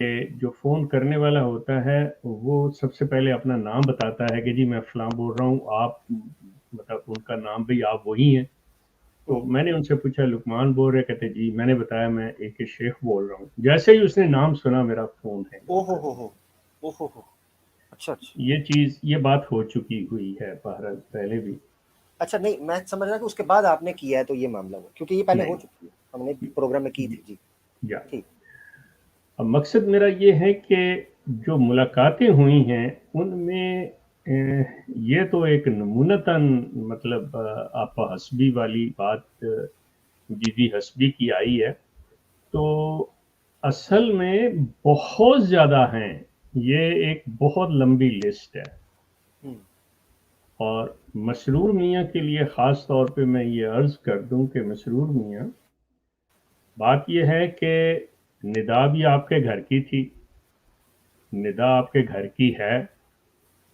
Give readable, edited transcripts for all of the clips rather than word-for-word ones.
کہ جو فون کرنے والا ہوتا ہے وہ سب سے پہلے اپنا نام بتاتا ہے کہ جی میں فلاں بول رہا ہوں، آپ مطلب ان کا نام بھی آپ وہی ہیں. تو میں نے ان سے پوچھا لقمان بول رہے، کہتے جی. میں نے بتایا میں ایک شیخ بول رہا ہوں. جیسے ہی اس نے نام سنا میرا فون ہے. اوہو اچھا یہ چیز، یہ بات ہو چکی ہوئی ہے بہرحال پہلے بھی. اچھا. نہیں میں سمجھ رہا کہ اس کے بعد آپ نے کیا ہے تو یہ معاملہ ہوا، کیونکہ یہ پہلے ہو چکی ہے، ہم نے پروگرام میں کی تھی. جی یا ٹھیک. اب مقصد میرا یہ ہے کہ جو ملاقاتیں ہوئی ہیں ان میں یہ تو ایک نمونتاً مطلب آپا حسبی والی بات بی بی حسبی کی آئی ہے. تو اصل میں بہت زیادہ ہیں، یہ ایک بہت لمبی لسٹ ہے. اور مسرور میاں کے لیے خاص طور پہ میں یہ عرض کر دوں کہ مسرور میاں، بات یہ ہے کہ ندا بھی آپ کے گھر کی تھی، ندا آپ کے گھر کی ہے،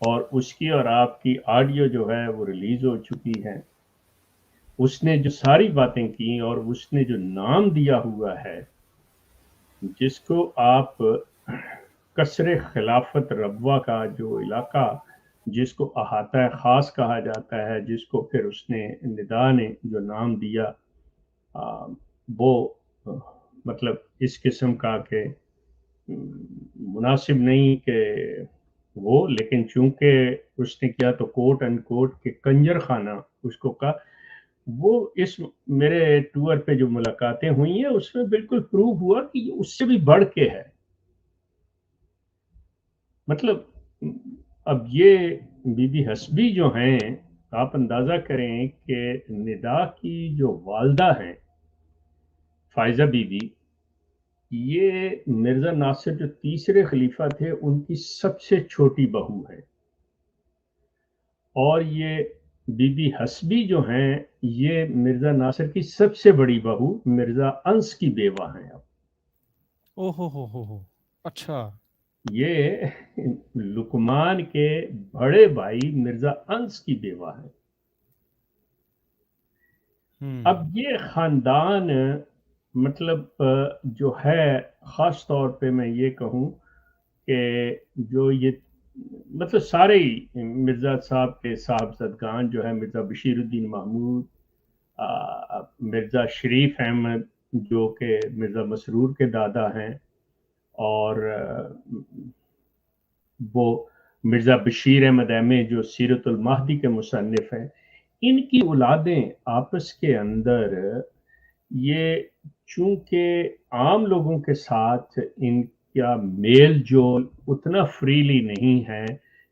اور اس کی اور آپ کی آڈیو جو ہے وہ ریلیز ہو چکی ہے. اس نے جو ساری باتیں کی اور اس نے جو نام دیا ہوا ہے جس کو آپ قصر خلافت ربوہ کا جو علاقہ جس کو احاطہ خاص کہا جاتا ہے، جس کو پھر اس نے ندا نے جو نام دیا وہ مطلب اس قسم کا کہ مناسب نہیں کہ وہ، لیکن چونکہ اس نے کیا تو کوٹ اینڈ کوٹ کہ کنجر خانہ اس کو کہا. وہ اس میرے ٹور پہ جو ملاقاتیں ہوئی ہیں اس میں بالکل پروو ہوا کہ یہ اس سے بھی بڑھ کے ہے. مطلب اب یہ بی بی حسبی جو ہیں، آپ اندازہ کریں کہ ندا کی جو والدہ ہیں فائزہ بی بی، یہ مرزا ناصر جو تیسرے خلیفہ تھے ان کی سب سے چھوٹی بہو ہے. اور یہ بی بی حسبی جو ہیں یہ مرزا ناصر کی سب سے بڑی بہو مرزا انس کی بیوہ ہیں. اب ہو اچھا. یہ لقمان کے بڑے بھائی مرزا انس کی بیوہ ہیں. اب یہ خاندان مطلب جو ہے خاص طور پہ میں یہ کہوں کہ جو یہ مطلب سارے ہی مرزا صاحب کے صاحبزادگان جو ہے، مرزا بشیر الدین محمود، مرزا شریف احمد جو کہ مرزا مسرور کے دادا ہیں، اور وہ مرزا بشیر احمد احمد جو سیرت المہدی کے مصنف ہیں، ان کی اولادیں آپس کے اندر یہ چونکہ عام لوگوں کے ساتھ ان کا میل جول اتنا فریلی نہیں ہے،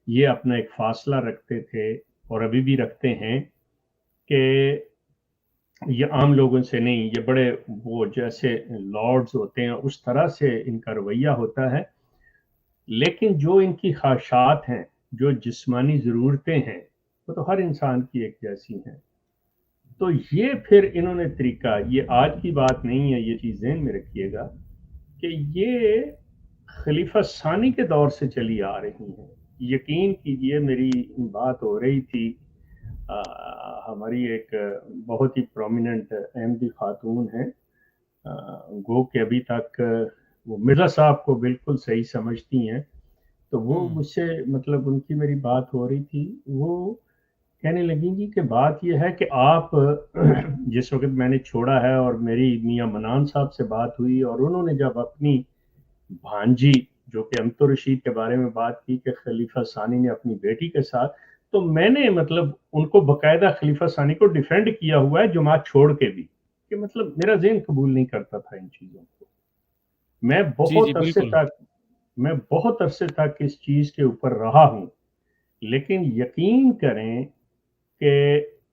یہ اپنا ایک فاصلہ رکھتے تھے اور ابھی بھی رکھتے ہیں کہ یہ عام لوگوں سے نہیں، یہ بڑے وہ جیسے لارڈز ہوتے ہیں اس طرح سے ان کا رویہ ہوتا ہے. لیکن جو ان کی خواہشات ہیں، جو جسمانی ضرورتیں ہیں، وہ تو ہر انسان کی ایک جیسی ہیں. تو یہ پھر انہوں نے طریقہ، یہ آج کی بات نہیں ہے، یہ چیز ذہن میں رکھیے گا کہ یہ خلیفہ ثانی کے دور سے چلی آ رہی ہیں. یقین کیجئے میری بات ہو رہی تھی، ہماری ایک بہت ہی پرومیننٹ احمدی خاتون ہیں، گو کہ ابھی تک وہ مرزا صاحب کو بالکل صحیح سمجھتی ہیں. تو وہ مجھ سے مطلب ان کی میری بات ہو رہی تھی، وہ کہنے لگیں گی کہ بات یہ ہے کہ آپ جس وقت میں نے چھوڑا ہے اور میری میاں منان صاحب سے بات ہوئی اور انہوں نے جب اپنی بھانجی جو کہ امتو رشید کے بارے میں بات کی کہ خلیفہ ثانی نے اپنی بیٹی کے ساتھ، تو میں نے مطلب ان کو باقاعدہ خلیفہ ثانی کو ڈیفینڈ کیا ہوا ہے جماعت چھوڑ کے بھی، کہ مطلب میرا ذہن قبول نہیں کرتا تھا ان چیزوں کو. میں بہت عرصے تک اس چیز کے اوپر رہا ہوں، لیکن یقین کریں کہ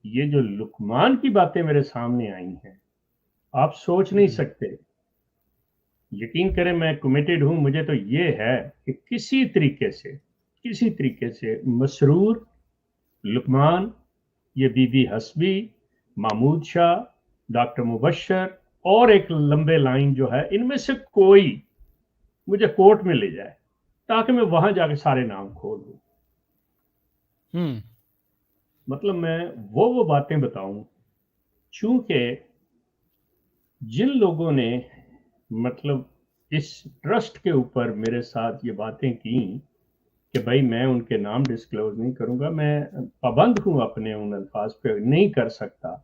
یہ جو لقمان کی باتیں میرے سامنے آئی ہیں آپ سوچ نہیں سکتے. یقین کریں میں کمیٹڈ ہوں. مجھے تو یہ ہے کہ کسی طریقے سے مسرور، لقمان، یہ بی بی حسبی، محمود شاہ، ڈاکٹر مبشر اور ایک لمبے لائن جو ہے، ان میں سے کوئی مجھے کورٹ میں لے جائے تاکہ میں وہاں جا کے سارے نام کھول دوں. مطلب میں وہ باتیں بتاؤں چونکہ جن لوگوں نے مطلب اس ٹرسٹ کے اوپر میرے ساتھ یہ باتیں کی کہ بھائی میں ان کے نام ڈسکلوز نہیں کروں گا، میں پابند ہوں اپنے ان الفاظ پہ، نہیں کر سکتا،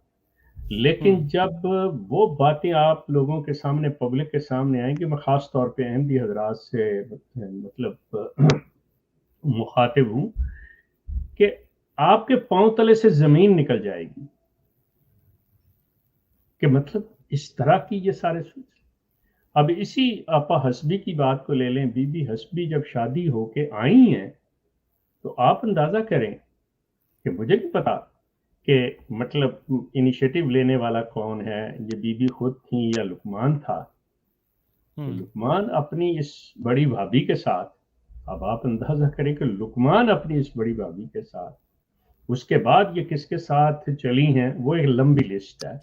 لیکن جب وہ باتیں آپ لوگوں کے سامنے، پبلک کے سامنے آئیں گی، میں خاص طور پہ احمدی حضرات سے مطلب مخاطب ہوں کہ آپ کے پاؤں تلے سے زمین نکل جائے گی کہ مطلب اس طرح کی یہ سارے سوچ۔ اب اسی آپا حسبی کی بات کو لے لیں، بی بی حسبی جب شادی ہو کے آئی ہیں تو آپ اندازہ کریں کہ مجھے نہیں پتا کہ مطلب انیشیٹو لینے والا کون ہے، یہ بی بی خود تھیں یا لقمان تھا۔ لقمان اپنی اس بڑی بھابھی کے ساتھ، اب آپ اندازہ کریں کہ لقمان اپنی اس بڑی بھابھی کے ساتھ، اس کے بعد یہ کس کے ساتھ چلی ہیں، وہ ایک لمبی لسٹ ہے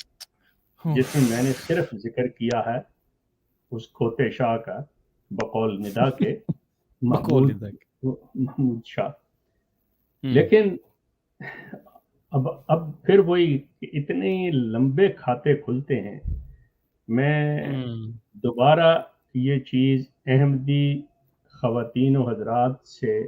جس میں میں نے صرف ذکر کیا ہے اس کھوتے شاہ کا بقول ندا کے، محمود شاہ۔ لیکن اب پھر وہی اتنے لمبے کھاتے کھلتے ہیں۔ میں دوبارہ یہ چیز احمدی خواتین و حضرات سے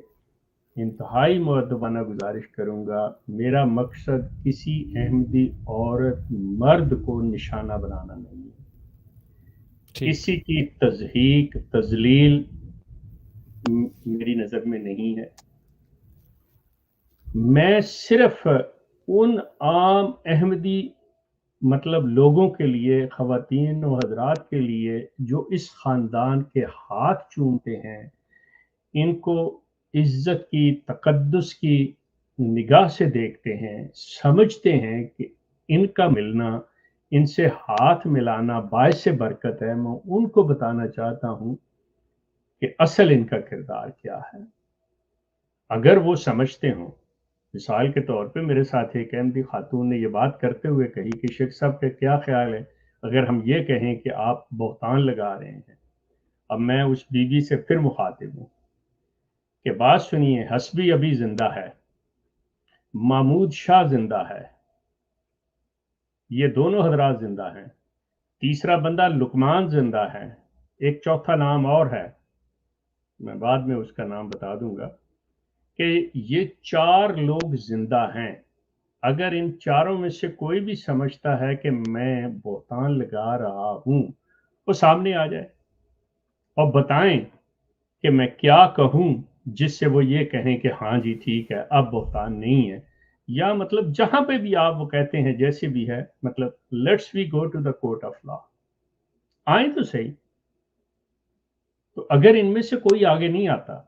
انتہائی مؤدبانہ گزارش کروں گا، میرا مقصد کسی احمدی عورت مرد کو نشانہ بنانا نہیں ہے، کسی کی تضحیق تذلیل میری نظر میں نہیں ہے۔ میں صرف ان عام احمدی مطلب لوگوں کے لیے، خواتین و حضرات کے لیے جو اس خاندان کے ہاتھ چومتے ہیں، ان کو عزت کی، تقدس کی نگاہ سے دیکھتے ہیں، سمجھتے ہیں کہ ان کا ملنا، ان سے ہاتھ ملانا باعث برکت ہے، میں ان کو بتانا چاہتا ہوں کہ اصل ان کا کردار کیا ہے۔ اگر وہ سمجھتے ہوں، مثال کے طور پہ میرے ساتھ ایک احمدی خاتون نے یہ بات کرتے ہوئے کہی کہ شیخ صاحب کا کیا خیال ہے اگر ہم یہ کہیں کہ آپ بہتان لگا رہے ہیں۔ اب میں اس بی بی سے پھر مخاطب ہوں کہ بات سنیے، حسبی ابھی زندہ ہے، محمود شاہ زندہ ہے، یہ دونوں حضرات زندہ ہیں، تیسرا بندہ لقمان زندہ ہے، ایک چوتھا نام اور ہے، میں بعد میں اس کا نام بتا دوں گا، کہ یہ 4 لوگ زندہ ہیں۔ اگر ان چاروں میں سے کوئی بھی سمجھتا ہے کہ میں بہتان لگا رہا ہوں، وہ سامنے آ جائے اور بتائیں کہ میں کیا کہوں جس سے وہ یہ کہیں کہ ہاں جی ٹھیک ہے اب بہتان نہیں ہے، یا مطلب جہاں پہ بھی آپ وہ کہتے ہیں جیسے بھی ہے، مطلب let's we go to the court of law, آئیں تو صحیح۔ تو اگر ان میں سے کوئی آگے نہیں آتا،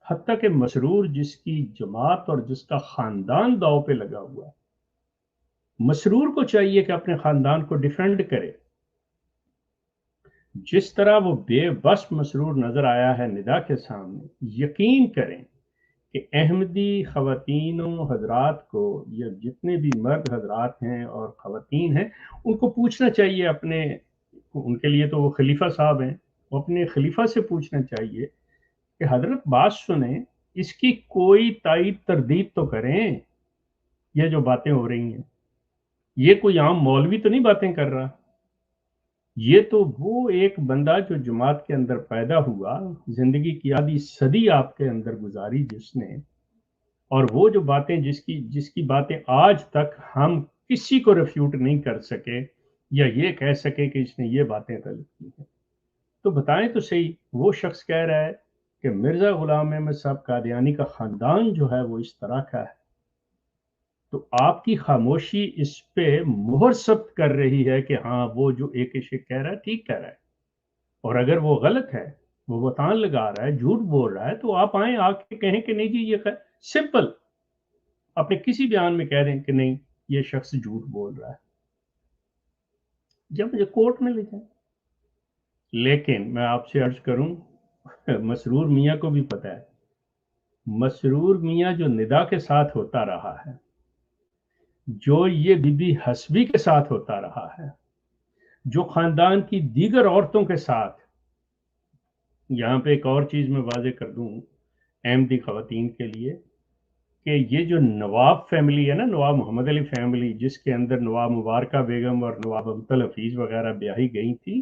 حتیٰ کہ مسرور جس کی جماعت اور جس کا خاندان داؤ پہ لگا ہوا ہے، مسرور کو چاہیے کہ اپنے خاندان کو ڈیفینڈ کرے۔ جس طرح وہ بے بس مسرور نظر آیا ہے ندا کے سامنے، یقین کریں کہ احمدی خواتین و حضرات کو، یا جتنے بھی مرد حضرات ہیں اور خواتین ہیں، ان کو پوچھنا چاہیے اپنے، ان کے لیے تو وہ خلیفہ صاحب ہیں، وہ اپنے خلیفہ سے پوچھنا چاہیے کہ حضرت بات سنیں، اس کی کوئی تائید تردید تو کریں، یہ جو باتیں ہو رہی ہیں، یہ کوئی عام مولوی تو نہیں باتیں کر رہا، یہ تو وہ ایک بندہ جو جماعت کے اندر پیدا ہوا، زندگی کی آدھی صدی آپ کے اندر گزاری جس نے، اور وہ جو باتیں جس کی باتیں آج تک ہم کسی کو ریفیوٹ نہیں کر سکے یا یہ کہہ سکے کہ اس نے یہ باتیں غلط کی ہیں، تو بتائیں تو صحیح۔ وہ شخص کہہ رہا ہے کہ مرزا غلام احمد صاحب قادیانی کا خاندان جو ہے وہ اس طرح کا ہے، تو آپ کی خاموشی اس پہ مہر ثبت کر رہی ہے کہ ہاں وہ جو ایک شیخ کہہ رہا ہے ٹھیک کہہ رہا ہے، اور اگر وہ غلط ہے، وہ بہتان لگا رہا ہے، جھوٹ بول رہا ہے، تو آپ آئیں آ کے کہیں کہ نہیں جی یہ سمپل اپنے کسی بیان میں کہہ دیں کہ نہیں یہ شخص جھوٹ بول رہا ہے، جب مجھے کورٹ میں لے جائیں۔ لیکن میں آپ سے عرض کروں، مسرور میاں کو بھی پتہ ہے، مسرور میاں جو ندا کے ساتھ ہوتا رہا ہے، جو یہ بی بی حسبی کے ساتھ ہوتا رہا ہے، جو خاندان کی دیگر عورتوں کے ساتھ، یہاں پہ ایک اور چیز میں واضح کر دوں احمدی خواتین کے لیے، کہ یہ جو نواب فیملی ہے نا، نواب محمد علی فیملی، جس کے اندر نواب مبارکہ بیگم اور نواب ابوالفضل حفیظ وغیرہ بیاہی گئی تھی،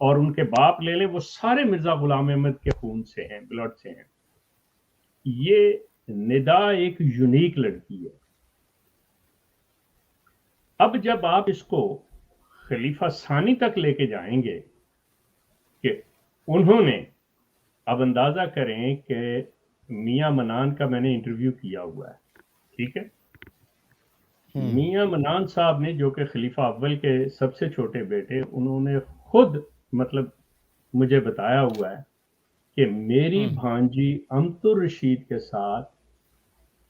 اور ان کے باپ لے لیں وہ سارے مرزا غلام احمد کے خون سے ہیں, بلڈ سے ہیں. یہ ندا ایک یونیک لڑکی ہے. اب جب آپ اس کو خلیفہ ثانی تک لے کے جائیں گے کہ انہوں نے, اب اندازہ کریں کہ میاں منان کا میں نے انٹرویو کیا ہوا ہے, ٹھیک ہے, میاں منان صاحب نے جو کہ خلیفہ اول کے سب سے چھوٹے بیٹے, انہوں نے خود مطلب مجھے بتایا ہوا ہے کہ میری بھانجی امت الرشید کے ساتھ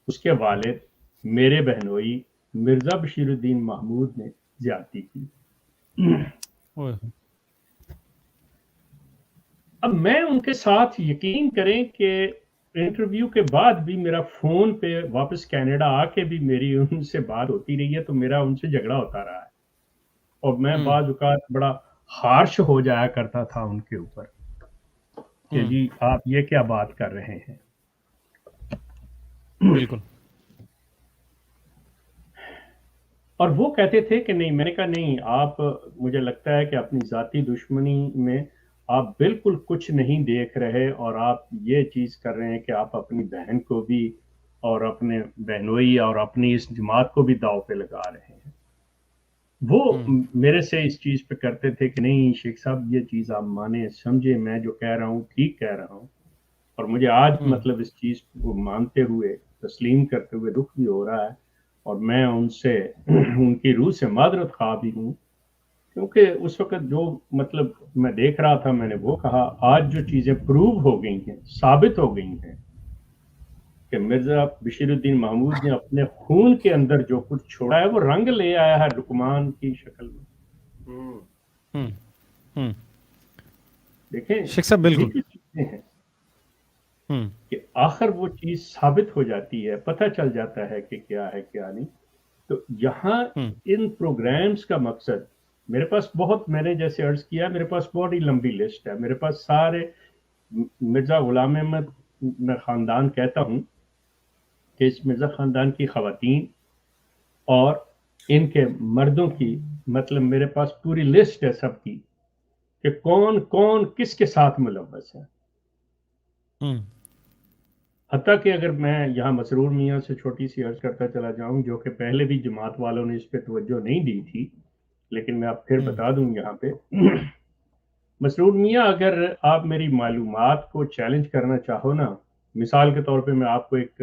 اس کے والد میرے بہنوئی مرزا بشیر الدین محمود نے زیادتی کی. اب میں ان کے ساتھ یقین کریں کہ انٹرویو کے بعد بھی میرا فون پہ واپس کینیڈا آ کے بھی میری ان سے بات ہوتی رہی ہے, تو میرا ان سے جھگڑا ہوتا رہا ہے, اور میں بعض اوقات بڑا ہارش ہو جایا کرتا تھا ان کے اوپر کہ جی آپ یہ کیا بات کر رہے ہیں. بالکل. اور وہ کہتے تھے کہ نہیں, میں نے کہا نہیں, آپ, مجھے لگتا ہے کہ اپنی ذاتی دشمنی میں آپ بالکل کچھ نہیں دیکھ رہے, اور آپ یہ چیز کر رہے ہیں کہ آپ اپنی بہن کو بھی اور اپنے بہنوئی اور اپنی اس جماعت کو بھی داؤ پہ لگا رہے ہیں. وہ میرے سے اس چیز پہ کرتے تھے کہ نہیں شیخ صاحب یہ چیز آپ مانیں, سمجھے, میں جو کہہ رہا ہوں ٹھیک کہہ رہا ہوں. اور مجھے آج مطلب اس چیز کو مانتے ہوئے, تسلیم کرتے ہوئے دکھ بھی ہو رہا ہے, اور میں ان سے ان کی روح سے معذرت خواہ بھی ہوں, کیونکہ اس وقت جو مطلب میں دیکھ رہا تھا, میں نے وہ کہا, آج جو چیزیں پروو ہو گئی ہیں, ثابت ہو گئی ہیں کہ مرزا بشیر الدین محمود نے اپنے خون کے اندر جو کچھ چھوڑا ہے وہ رنگ لے آیا ہے لقمان کی شکل میں. دیکھیں شیخ صاحب بالکل چیزیں ہیں کہ آخر وہ چیز ثابت ہو جاتی ہے, پتہ چل جاتا ہے کہ کیا ہے کیا نہیں. تو یہاں ان پروگرامز کا مقصد, میرے پاس بہت, میں نے جیسے عرض کیا, میرے پاس بہت ہی لمبی لسٹ ہے, میرے پاس سارے مرزا غلام احمد, میں خاندان کہتا ہوں کہ اس مرزا خاندان کی خواتین اور ان کے مردوں کی, مطلب میرے پاس پوری لسٹ ہے سب کی کہ کون کون کس کے ساتھ ملوث ہے. حتیٰ کہ اگر میں یہاں مسرور میاں سے چھوٹی سی عرض کرتا چلا جاؤں, جو کہ پہلے بھی جماعت والوں نے اس پہ توجہ نہیں دی تھی, لیکن میں اب پھر بتا دوں یہاں پہ. مسرور میاں, اگر آپ میری معلومات کو چیلنج کرنا چاہو نا, مثال کے طور پہ میں آپ کو ایک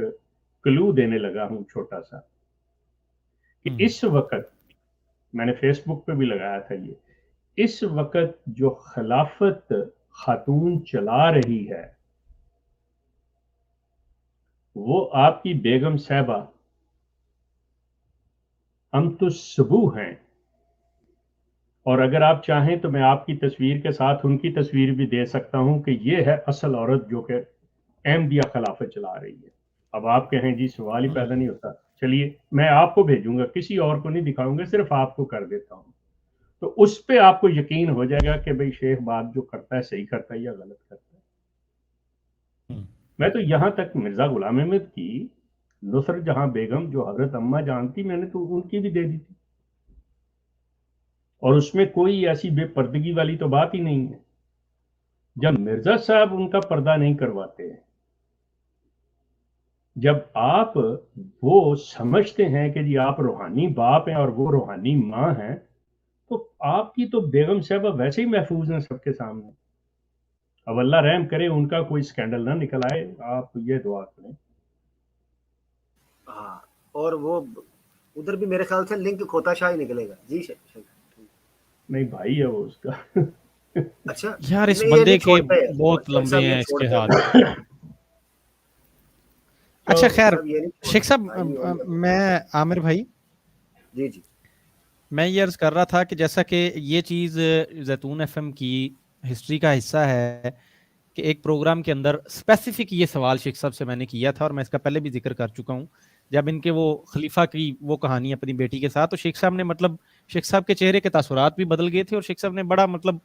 کلو دینے لگا ہوں چھوٹا سا, کہ اس وقت میں نے فیس بک پہ بھی لگایا تھا یہ, اس وقت جو خلافت خاتون چلا رہی ہے وہ آپ کی بیگم صاحبہ امت الصبو ہیں. اور اگر آپ چاہیں تو میں آپ کی تصویر کے ساتھ ان کی تصویر بھی دے سکتا ہوں کہ یہ ہے اصل عورت جو کہ احمدیہ خلافت چلا رہی ہے. اب آپ کہیں جی سوال ہی پیدا نہیں ہوتا, چلیے میں آپ کو بھیجوں گا, کسی اور کو نہیں دکھاؤں گا, صرف آپ کو کر دیتا ہوں, تو اس پہ آپ کو یقین ہو جائے گا کہ بھئی شیخ بات جو کرتا ہے صحیح کرتا ہے یا غلط کرتا ہے. میں تو یہاں تک مرزا غلام احمد کی نصرت جہاں بیگم, جو حضرت اماں جانتی, میں نے تو ان کی بھی دے دی تھی, اور اس میں کوئی ایسی بے پردگی والی تو بات ہی نہیں ہے. جب مرزا صاحب ان کا پردہ نہیں کرواتے, جب آپ وہ سمجھتے ہیں کہ جی آپ روحانی باپ ہیں اور وہ روحانی ماں ہیں, تو آپ کی تو بیگم صاحبہ ویسے ہی محفوظ ہیں سب کے سامنے. اب اللہ رحم کرے ان کا کوئی سکینڈل نہ نکل آئے, آپ یہ دعا کریں. ہاں, اور وہ ادھر بھی میرے خیال سے لنک کھوتا شاہ ہی نکلے گا. جی نہیں بھائی ہے وہ اس کا. اچھا یار اس بندے کے بہت لمبے ہیں اس کے ہاتھ. اچھا خیر شیخ صاحب, میں عامر بھائی, جی جی, میں یہ عرض کر رہا تھا کہ جیسا کہ یہ چیز زیتون ایف ایم کی ہسٹری کا حصہ ہے کہ ایک پروگرام کے اندر اسپیسیفک یہ سوال شیخ صاحب سے میں نے کیا تھا, اور میں اس کا پہلے بھی ذکر کر چکا ہوں, جب ان کے وہ خلیفہ کی وہ کہانی اپنی بیٹی کے ساتھ, تو شیخ صاحب نے مطلب شیخ صاحب کے چہرے کے تاثرات بھی بدل گئے تھے, اور شیخ صاحب نے بڑا مطلب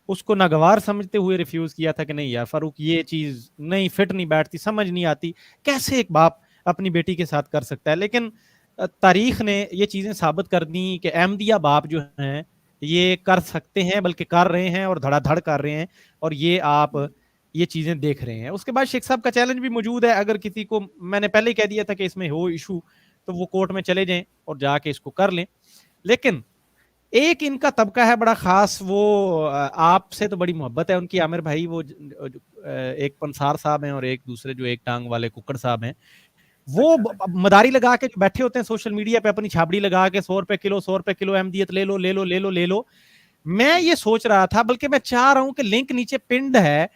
اس کو ناگوار سمجھتے ہوئے ریفیوز کیا تھا کہ نہیں یار فاروق یہ چیز نہیں فٹ نہیں بیٹھتی, سمجھ نہیں آتی, کیسے ایک باپ اپنی بیٹی کے ساتھ کر سکتا ہے. لیکن تاریخ نے یہ چیزیں ثابت کر دی کہ احمدیہ باپ جو ہیں یہ کر سکتے ہیں بلکہ کر رہے ہیں اور دھڑا دھڑ کر رہے ہیں, اور یہ آپ یہ چیزیں دیکھ رہے ہیں. اس کے بعد شیخ صاحب کا چیلنج بھی موجود ہے, اگر کسی کو, میں نے پہلے ہی کہہ دیا تھا کہ اس میں ہو ایشو تو وہ کورٹ میں چلے جائیں اور جا کے اس کو کر لیں. لیکن ایک ان کا طبقہ ہے بڑا خاص, وہ آپ سے تو بڑی محبت ہے ان کی عامر بھائی, وہ ایک پنسار صاحب ہیں اور ایک دوسرے جو ایک ٹانگ والے ککڑ صاحب ہیں, وہ مداری لگا کے بیٹھے ہوتے ہیں سوشل میڈیا پہ, اپنی چھابڑی لگا کے 100 روپے کلو احمدیت لے لو لے لو لے لو لے لو. میں یہ سوچ رہا تھا, بلکہ میں چاہ رہا ہوں کہ لنک نیچے پنڈ ہے,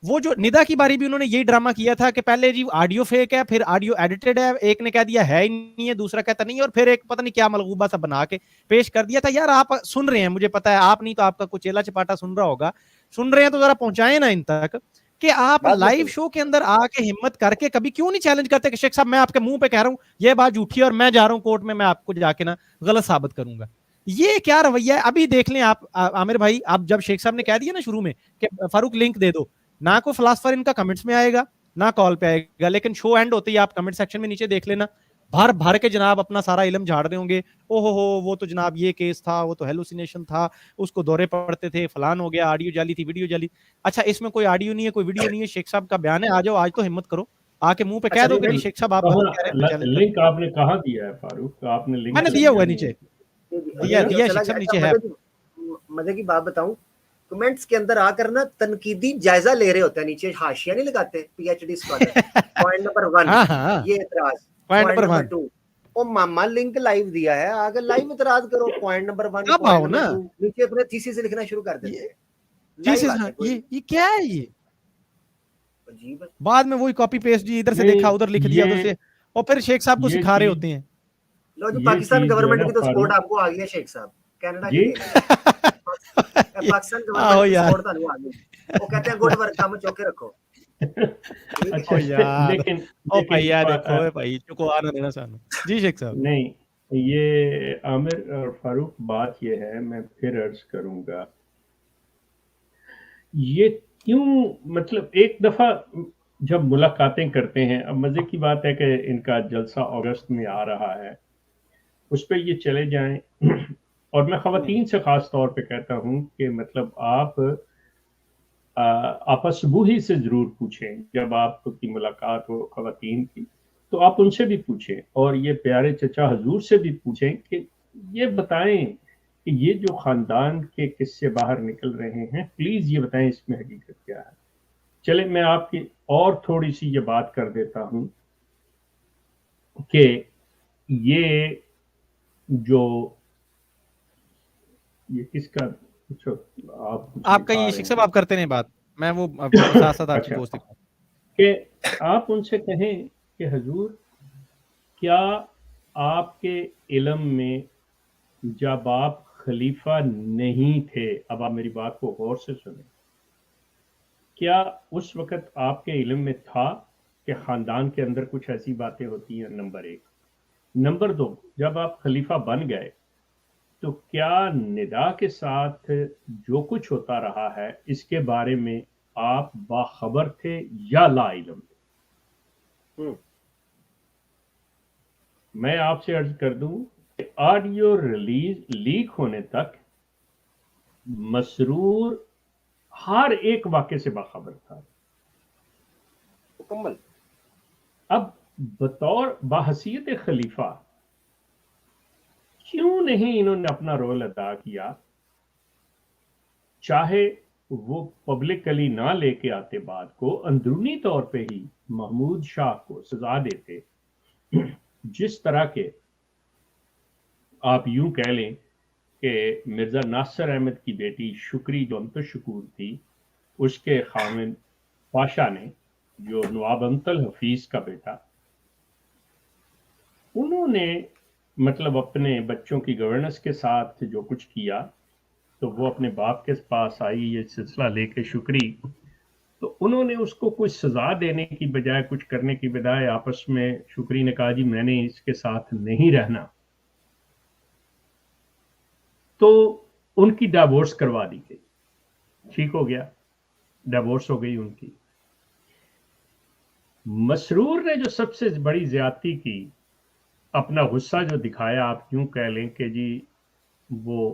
وہ جو ندا کی باری بھی انہوں نے یہی ڈرامہ کیا تھا کہ پہلے جی آڈیو فیک ہے, پھر آڈیو ایڈیٹڈ ہے, ایک نے کہہ دیا ہے ہی نہیں ہے, دوسرا کہتا نہیں, اور پھر ایک پتہ نہیں کیا ملغوبہ سا بنا کے پیش کر دیا تھا. یار آپ سن رہے ہیں, مجھے پتا ہے آپ نہیں تو آپ کا کوئی چیلا چپاٹا سن رہا ہوگا, سن رہے ہیں تو ذرا پہنچائیں نا ان تک کہ آپ لائیو شو کے اندر آ کے ہمت کر کے کبھی کیوں نہیں چیلنج کرتے کہ شیخ صاحب میں آپ کے منہ پہ کہہ رہا ہوں یہ بات جھوٹی ہے اور میں جا رہا ہوں کورٹ میں آپ کو جا کے نا غلط ثابت کروں گا. یہ کیا رویہ ہے؟ ابھی دیکھ لیں آپ عامر بھائی, آپ جب شیخ صاحب نے کہہ دیا نا شروع میں کہ فاروق لنک دے دو, نہ کوئی فلاسفر ان کا کمنٹس میں آئے گا نہ کال پہ آئے گا, لیکن شو اینڈ ہوتے ہی آپ کمنٹ سیکشن میں نیچے دیکھ لینا, بھر بھر کے جناب اپنا سارا علم جھاڑ رہے ہوں گے. او ہو وہ تو جناب یہ کیس تھا, وہ تو ہیلوسینیشن تھا, اس کو دورے پڑتے تھے, فلان ہو گیا, آڈیو جالی تھی, ویڈیو جالی. اچھا اس میں کوئی آڈیو نہیں ہے, کوئی ویڈیو نہیں ہے, شیخ صاحب کا بیان ہے, آ جاؤ آج تو ہمت کرو, آ کے منہ پہ کہہ دو کہ نہیں شیخ صاحب آپ غلط کہہ رہے ہیں. لنک آپ نے کہاں دیا ہے فاروق, آپ نے لنک میں نے دیا ہوا ہے نیچے, دیا شیخ صاحب نیچے ہے. مزے کی بات بتاؤں, کمنٹس کے اندر آ کر نا تنقیدی جائزہ لے رہے ہوتے ہیں, نیچے حاشیہ نہیں لگاتے P H D scholar, point number 1 یہ اعتراض, پوائنٹ نمبر 2 او ماما لنک لائیو دیا ہے, آگے لائیو اعتراض کرو, پوائنٹ نمبر 1 پوائنٹ نمبر 2 نیچے اپنے تھیسس سے لکھنا شروع کر دیتے ہیں. یہ کیا ہے, یہ عجیب ہے. بعد میں وہی کاپی پیسٹ جی ادھر سے دیکھا ادھر لکھ دیا ادھر سے, اور پھر شیخ صاحب کو سکھا رہے ہوتے ہیں. لو جی پاکستان گورنمنٹ کی تو سپورٹ آپ کو آ گئی ہے شیخ صاحب, کینیڈا کی پاکستان گورنمنٹ کی سپورٹ تو آ گئی, وہ کہتے ہیں گڈ ورک, کام چوکے رکھو. لیکن جی شیخ صاحب نہیں, یہ عامر اور فاروق بات یہ ہے, میں پھر عرض کروں گا, یہ کیوں, مطلب ایک دفعہ جب ملاقاتیں کرتے ہیں, اب مزے کی بات ہے کہ ان کا جلسہ اگست میں آ رہا ہے, اس پہ یہ چلے جائیں, اور میں خواتین سے خاص طور پہ کہتا ہوں کہ مطلب آپ آپسبوہی سے ضرور پوچھیں, جب آپ کی ملاقات ہو خواتین کی تو آپ ان سے بھی پوچھیں, اور یہ پیارے چچا حضور سے بھی پوچھیں کہ یہ بتائیں کہ یہ جو خاندان کے قصے باہر نکل رہے ہیں, پلیز یہ بتائیں اس میں حقیقت کیا ہے. چلے میں آپ کی اور تھوڑی سی یہ بات کر دیتا ہوں کہ یہ جو یہ کس کا, آپ کا یہ شیخ صاحب آپ کرتے نہیں بات, میں وہ ساتھ ساتھ آپ کی پوسٹ دکھاؤں کہ آپ ان سے کہیں کہ حضور کیا آپ کے علم میں جب آپ خلیفہ نہیں تھے, اب آپ میری بات کو غور سے سنیں, کیا اس وقت آپ کے علم میں تھا کہ خاندان کے اندر کچھ ایسی باتیں ہوتی ہیں؟ نمبر 1. نمبر 2, جب آپ خلیفہ بن گئے تو کیا ندا کے ساتھ جو کچھ ہوتا رہا ہے اس کے بارے میں آپ باخبر تھے یا لا علم تھے؟ میں آپ سے عرض کر دوں کہ آڈیو ریلیز لیک ہونے تک مسرور ہر ایک واقعے سے باخبر تھا. مکمل. اب بطور بحیثیت خلیفہ کیوں نہیں انہوں نے اپنا رول ادا کیا؟ چاہے وہ پبلکلی نہ لے کے آتے بات کو, اندرونی طور پہ ہی محمود شاہ کو سزا دیتے, جس طرح کے آپ یوں کہہ لیں کہ مرزا ناصر احمد کی بیٹی شکری جو انت شکور تھی, اس کے خامن پاشا نے جو نواب امتل حفیظ کا بیٹا, انہوں نے مطلب اپنے بچوں کی گورننس کے ساتھ جو کچھ کیا, تو وہ اپنے باپ کے پاس آئی یہ سلسلہ لے کے شکری, تو انہوں نے اس کو کچھ سزا دینے کی بجائے, کچھ کرنے کی بجائے آپس میں شکری نے کہا جی میں نے اس کے ساتھ نہیں رہنا, تو ان کی ڈائیورس کروا دی گئی. ٹھیک ہو گیا, ڈائیورس ہو گئی ان کی. مسرور نے جو سب سے بڑی زیادتی کی, اپنا غصہ جو دکھایا, آپ یوں کہہ لیں کہ جی وہ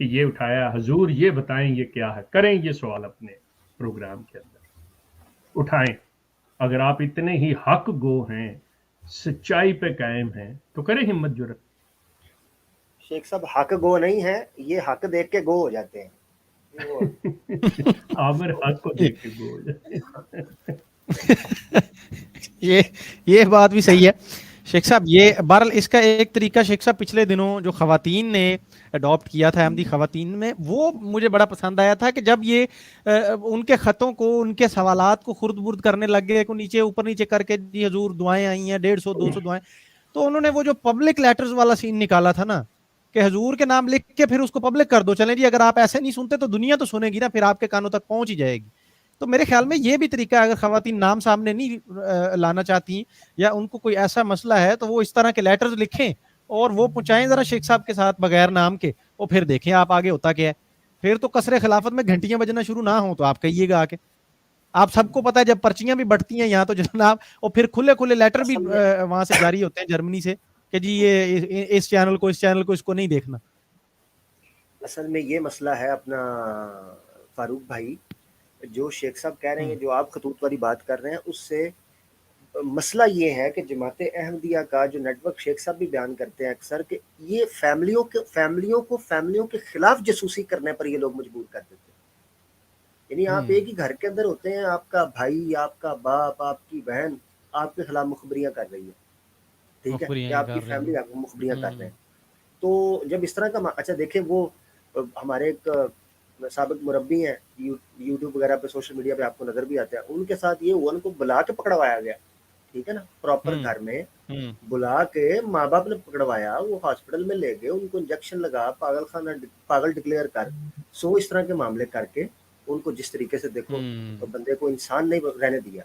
کہ یہ اٹھایا حضور یہ بتائیں یہ کیا ہے, کریں یہ سوال اپنے پروگرام کے اندر اٹھائیں. اگر آپ اتنے ہی حق گو ہیں, سچائی پہ قائم ہیں, تو کریں ہمت جرت. شیخ صاحب حق گو نہیں ہے, یہ حق دیکھ کے گو ہو جاتے ہیں. عامر حق کو دیکھ کے گو ہو جاتے. یہ بات بھی صحیح ہے شیخ صاحب. یہ بہرحال اس کا ایک طریقہ شیخ صاحب پچھلے دنوں جو خواتین نے اڈاپٹ کیا تھا احمدی خواتین میں, وہ مجھے بڑا پسند آیا تھا کہ جب یہ ان کے خطوں کو, ان کے سوالات کو خرد برد کرنے لگ گئے, کو نیچے اوپر نیچے کر کے جی حضور دعائیں آئی ہیں 150-200 دعائیں, تو انہوں نے وہ جو پبلک لیٹرز والا سین نکالا تھا نا کہ حضور کے نام لکھ کے پھر اس کو پبلک کر دو, چلیں جی اگر آپ ایسے نہیں سنتے تو دنیا تو سنے گی نا, پھر آپ کے کانوں تک پہنچ ہی جائے گی. تو میرے خیال میں یہ بھی طریقہ ہے, اگر خواتین نام سامنے نہیں لانا چاہتی یا ان کو کوئی ایسا مسئلہ ہے تو وہ اس طرح کے لیٹرز لکھیں اور وہ پہنچائیں ذرا شیخ صاحب کے ساتھ بغیر نام کے, اور پھر دیکھیں آپ آگے ہوتا کیا ہے. پھر تو قصر خلافت میں گھنٹیاں بجنا شروع نہ ہوں تو آپ کہیے گا آ کے. آپ سب کو پتا ہے جب پرچیاں بھی بڑھتی ہیں یہاں تو جناب, اور پھر کھلے کھلے لیٹر بھی وہاں سے جاری ہوتے ہیں جرمنی سے کہ جی یہ اس چینل کو اس کو نہیں دیکھنا. اصل میں یہ مسئلہ ہے اپنا فاروق بھائی, جو شیخ صاحب کہہ رہے ہیں, جو آپ خطوط والی بات کر رہے ہیں, اس سے مسئلہ یہ ہے کہ جماعت احمدیہ کا جو نیٹ ورک شیخ صاحب بھی بیان کرتے ہیں اکثر کہ یہ فیملیوں کے خلاف جاسوسی کرنے پر یہ لوگ مجبور کر دیتے ہیں. یعنی آپ ایک ہی گھر کے اندر ہوتے ہیں, آپ کا بھائی, آپ کا باپ, آپ کی بہن آپ کے خلاف مخبریاں کر رہی ہے, ٹھیک ہے, یا آپ کی فیملی آپ کو مخبریاں کر رہے ہیں. تو جب اس طرح کا اچھا دیکھیں, وہ ہمارے ایک سابق مربی ہیں یوٹیوب وغیرہ پہ, سوشل میڈیا پہ آپ کو نظر بھی آتے ہیں, ان کے ساتھ یہ ہوا, ان کو بلا کے پکڑوایا گیا, ٹھیک ہے نا, پراپر گھر میں بلا کے ماں باپ نے پکڑوایا, وہ ہاسپٹل میں لے گئے, ان کو انجیکشن لگا, پاگل خانہ پاگل ڈکلیئر کر, اس طرح کے معاملے کر کے ان کو جس طریقے سے دیکھو تو بندے کو انسان نہیں رہنے دیا.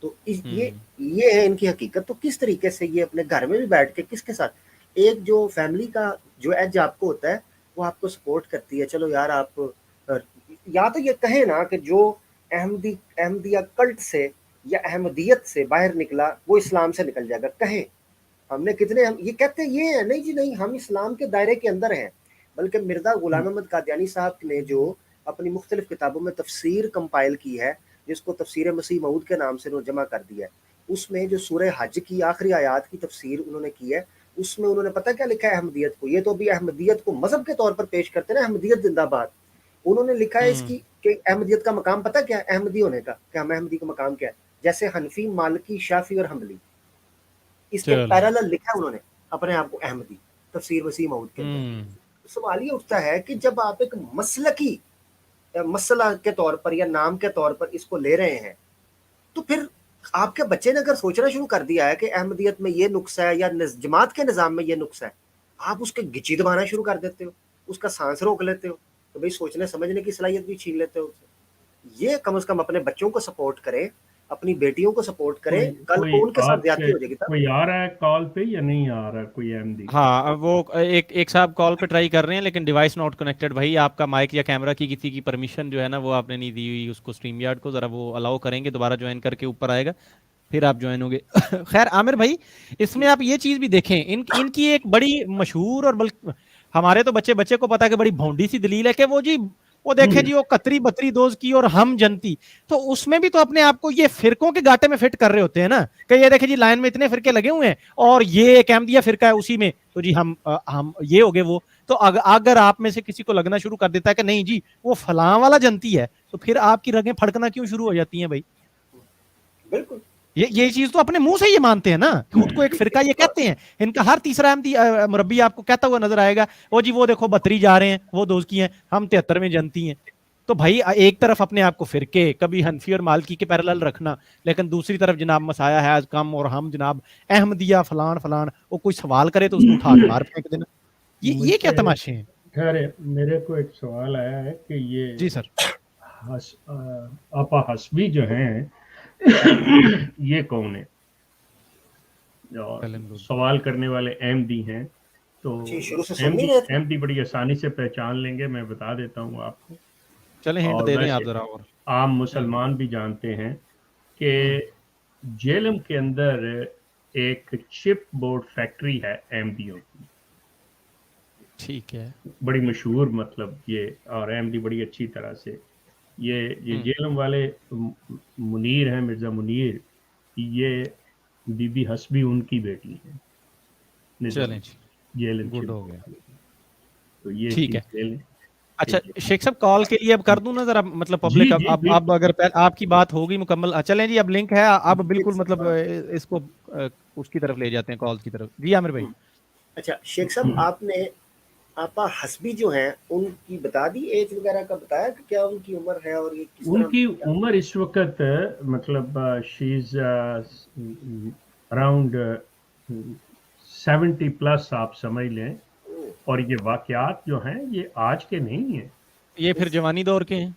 تو یہ ہے ان کی حقیقت. تو کس طریقے سے یہ اپنے گھر میں بھی بیٹھ کے کس کے ساتھ, ایک جو فیملی کا جو ایج آپ کو ہوتا ہے وہ آپ کو سپورٹ کرتی ہے, چلو یار آپ یا تو یہ کہیں نا کہ جو احمدیہ کلٹ سے یا احمدیت سے باہر نکلا وہ اسلام سے نکل جائے گا, کہیں ہم نے کتنے, ہم یہ کہتے ہیں یہ ہے نہیں جی نہیں, ہم اسلام کے دائرے کے اندر ہیں. بلکہ مرزا غلام احمد قادیانی صاحب نے جو اپنی مختلف کتابوں میں تفسیر کمپائل کی ہے, جس کو تفسیر مسیح موعود کے نام سے جمع کر دیا ہے, اس میں جو سورہ حج کی آخری آیات کی تفسیر انہوں نے کی ہے, اس میں انہوں نے پتہ کیا لکھا ہے احمدیت کو. یہ تو ابھی احمدیت کو مذہب کے طور پر پیش کرتے ہیں نا, احمدیت زندہ باد. انہوں نے لکھا ہے اس کی کہ احمدیت کا مقام پتہ کیا ہے, احمدی ہونے کا, کہ ہم احمدی کا مقام کیا ہے, جیسے حنفی, مالکی, شافعی اور حنبلی, اس کے پیرالل لکھا ہے انہوں نے اپنے آپ کو احمدی, تفسیر مسیح موعود کے اندر. سوال یہ اٹھتا ہے کہ جب آپ ایک مسلکی مسئلہ کے طور پر یا نام کے طور پر اس کو لے رہے ہیں, تو پھر آپ کے بچے نے اگر سوچنا شروع کر دیا ہے کہ احمدیت میں یہ نقص ہے یا جماعت کے نظام میں یہ نقص ہے, آپ اس کے گچی دبانا شروع کر دیتے ہو, اس کا سانس روک لیتے ہو, تو بھئی سوچنے سمجھنے کی صلاحیت بھی چھین لیتے ہو. یہ کم از کم اپنے بچوں کو سپورٹ کریں, اپنی بیٹیوں کو سپورٹ کریں, کل کو ان کے ساتھ زیادتی ہو جائے گی. کوئی آ رہا ہے کال پہ یا نہیں آ رہا کوئی احمدی؟ ہاں وہ ایک صاحب کال پہ ٹرائی کر رہے ہیں لیکن ڈیوائس ناٹ کنیکٹڈ. بھائی آپ کا مائک یا کیمرہ کی کسی کی پرمیشن جو ہے نا وہ آپ نے نہیں دی ہوئی اس کو, اسٹریم یارڈ کو, ذرا وہ الاؤ کریں گے دوبارہ جوائن کر کے اوپر آئے گا, پھر آپ جوائن ہوں گے. خیر عامر بھائی, اس میں آپ یہ چیز بھی دیکھیں, ان کی ایک بڑی مشہور, اور بلکہ ہمارے تو بچے کو پتا کہ بڑی بھونڈی سی دلیل ہے کہ وہ دیکھیں جی وہ کتری بتری دوز کی اور ہم جنتی, تو اس میں بھی تو اپنے آپ کو یہ فرقوں کے گاٹے میں فٹ کر رہے ہوتے ہیں نا, کہ یہ دیکھیں جی لائن میں اتنے فرقے لگے ہوئے ہیں اور یہ ایک احمدیہ فرقہ ہے اسی میں, تو جی ہم یہ ہو گئے وہ. تو اگر آپ میں سے کسی کو لگنا شروع کر دیتا ہے کہ نہیں جی وہ فلاں والا جنتی ہے, تو پھر آپ کی رگیں پھڑکنا کیوں شروع ہو جاتی ہیں بھائی؟ بالکل یہ چیز تو اپنے منہ سے یہ مانتے ہیں نا, خود کو ایک فرقہ یہ کہتے ہیں. ان کا ہر تیسرا احمدی مربی آپ کو کہتا ہوا نظر آئے گا, وہ جی وہ دیکھو 32 جا رہے ہیں, وہ دوست کی ہیں, ہم 73 میں جنتی ہیں. تو بھائی ایک طرف اپنے آپ کو فرقے کبھی حنفی اور مالکی کے پیرالل رکھنا, لیکن دوسری طرف جناب مسایا ہے کم اور ہم جناب احمدیہ فلان, وہ کوئی سوال کرے تو اس کو اٹھا کے باہر پھینک دینا. یہ کیا تماشے ہیں؟ خیر میرے کو ایک سوال آیا ہے کہ یہ جی سر, آپا حسبی جو ہیں یہ کون ہے؟ سوال کرنے والے احمدی ہیں, تو احمدی بڑی آسانی سے پہچان لیں گے, میں بتا دیتا ہوں آپ کو. چلیں ہنٹ دے دیں آپ ذرا. اور عام مسلمان بھی جانتے ہیں کہ جیلم کے اندر ایک چپ بورڈ فیکٹری ہے احمدیوں کی, ٹھیک ہے. بڑی مشہور مطلب یہ، اور احمدی بڑی اچھی طرح سے یہ جیلم والے منیر ہیں، مرزا منیر، یہ بی بی حسبی ان کی بیٹی ہے، چلیں جی جیلم گڈ ہو گیا. تو یہ ٹھیک ہے. چیز جیلم. اچھا شیخ صاحب کال کے لیے اب کر دوں نا ذرا مطلب پبلک، جی اب اگر آپ کی بات ہوگی مکمل، چلیں جی اب لنک ہے، اب بالکل مطلب اس کو اس کی طرف لے جاتے ہیں، کال کی طرف. جی عامر بھائی. اچھا شیخ صاحب آپ نے آپا حسبی جو ہیں ان کی بتا دی ایج وغیرہ کا بتایا کہ کیا ان کی عمر ہے اور یہ کس طرح؟ ان کی عمر اس وقت مطلب شی از اراؤنڈ 70+ آپ سمجھ لیں. اور یہ واقعات جو ہیں یہ آج کے نہیں ہیں، یہ پھر جوانی دور کے ہیں.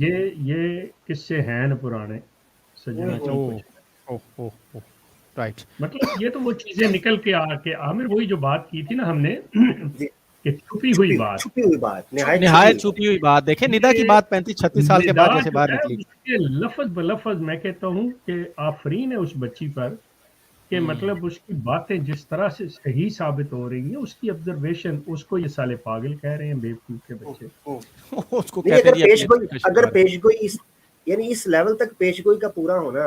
یہ قصے ہیں پرانے سجنا جی کچھ. رائٹ. مطلب یہ تو وہ چیزیں نکل کے عامر وہی جو بات کی تھی نا ہم نے کہ چھپی ہوئی بات، نہایت چھپی ہوئی بات. دیکھیں ندا کی بات 35-36 سال کے بعد جیسے باہر نکلی. اس کے لفظ بلفظ میں کہتا ہوں کہ آفرین ہے اس بچی پر کہ مطلب اس کی باتیں جس طرح سے صحیح ثابت ہو رہی ہیں، اس کی آبزرویشن، اس کو یہ سالے پاگل کہہ رہے ہیں، بیوقوف کے بچے. اس کو کہتے ہیں اگر پیش گوئی یعنی اس لیول تک پیش گوئی کا پورا ہونا،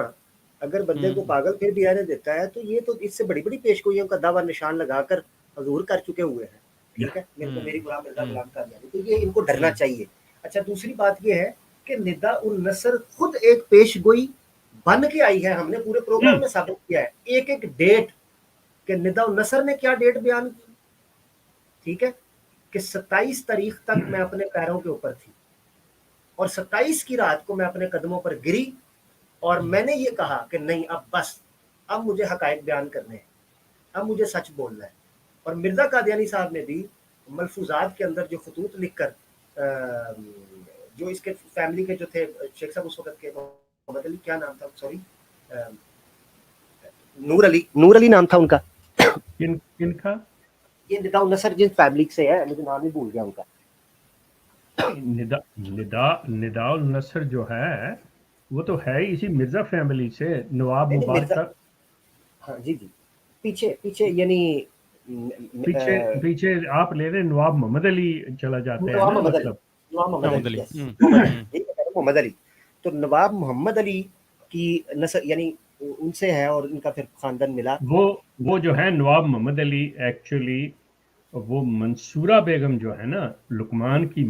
اگر بندے کو پاگل پھر بھی آنے دیتا ہے تو یہ تو اس سے بڑی بڑی پیش گوئیوں کا دعویٰ نشان لگا کر حضور کر چکے ہوئے ہیں. ٹھیک ہے، میرے کو میری غلام کر جانی، تو یہ ان کو ڈرنا چاہیے. اچھا دوسری بات یہ ہے کہ ندا النصر خود ایک پیش گوئی بن کے آئی ہے. ہم نے پورے پروگرام میں ثابت کیا ہے ایک ایک ڈیٹ کہ ندا النصر نے کیا ڈیٹ بیان کی. ٹھیک ہے کہ 27 تاریخ تک میں اپنے پیروں کے اوپر تھی اور 27 کی رات کو میں اپنے قدموں پر گری اور میں نے یہ کہا کہ نہیں اب بس، اب مجھے حقائق بیان کرنے ہیں، اب مجھے سچ بولنا ہے. اور مرزا قادیانی صاحب نے بھی ملفوظات کے اندر جو خطوط لکھ کر جو اس کے فیملی کے جو تھے شیخ صاحب اس وقت کے محمد علی کیا نام تھا، سوری نور علی نام تھا ان کا. کن کا؟ یہ ندا النصر جن فیملی سے ہے، مجھے نام ہی بھول گیا ان کا. ندا النصر جو ہے وہ تو ہے اسی مرزا فیملی سے، نواب مبارک. ہاں جی پیچھے یعنی پیچھے آپ لے رہے نواب محمد علی چلا جاتا ہے. محمد علی تو نواب محمد علی کی نسل یعنی ان سے ہے اور ان کا پھر خاندان ملا. وہ جو ہے نواب محمد علی ایکچولی وہ منصورہ بیگم جو ہے نا لقمان کی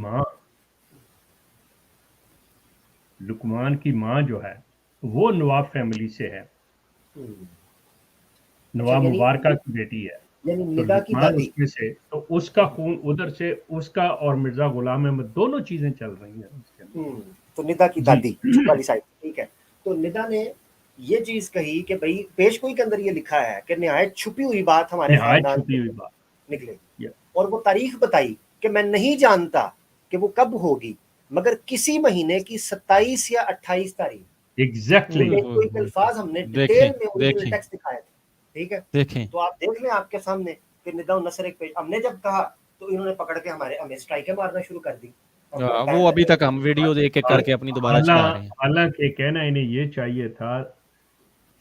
ماں جو ہے وہ نواب فیملی سے ہے، نواب مبارکہ کی بیٹی ہے. یعنی ندا کی دادی سے تو اس کا خون ادھر سے، اس کا اور مرزا غلام احمد دونوں چیزیں چل رہی ہیں. تو ندا کی دادی والی سائڈ. ٹھیک ہے، تو ندا نے یہ چیز کہی کہ بھائی پیش گوئی کے اندر یہ لکھا ہے کہ نہایت چھپی ہوئی بات ہمارے خاندان نکلے، اور وہ تاریخ بتائی کہ میں نہیں جانتا کہ وہ کب ہوگی مگر کسی مہینے کی 27 یا 28 تاریخ. ایگزیکٹلی کوئی الفاظ ہم نے ڈیٹیل میں اوریجنل ٹیکسٹ دکھائے تھے. ٹھیک ہے، تو آپ دیکھ لیں آپ کے سامنے کہ ندا النصر ایک پیج. ہم نے جب کہا تو انہوں نے پکڑ کے ہمیں اسٹرائکیں مارنا شروع کر دی. وہ ابھی تک ہم ویڈیو دیکھ کے کر کے اپنی دوبارہ چلا رہے ہیں. حالانکہ کہنا انہیں یہ چاہیے تھا،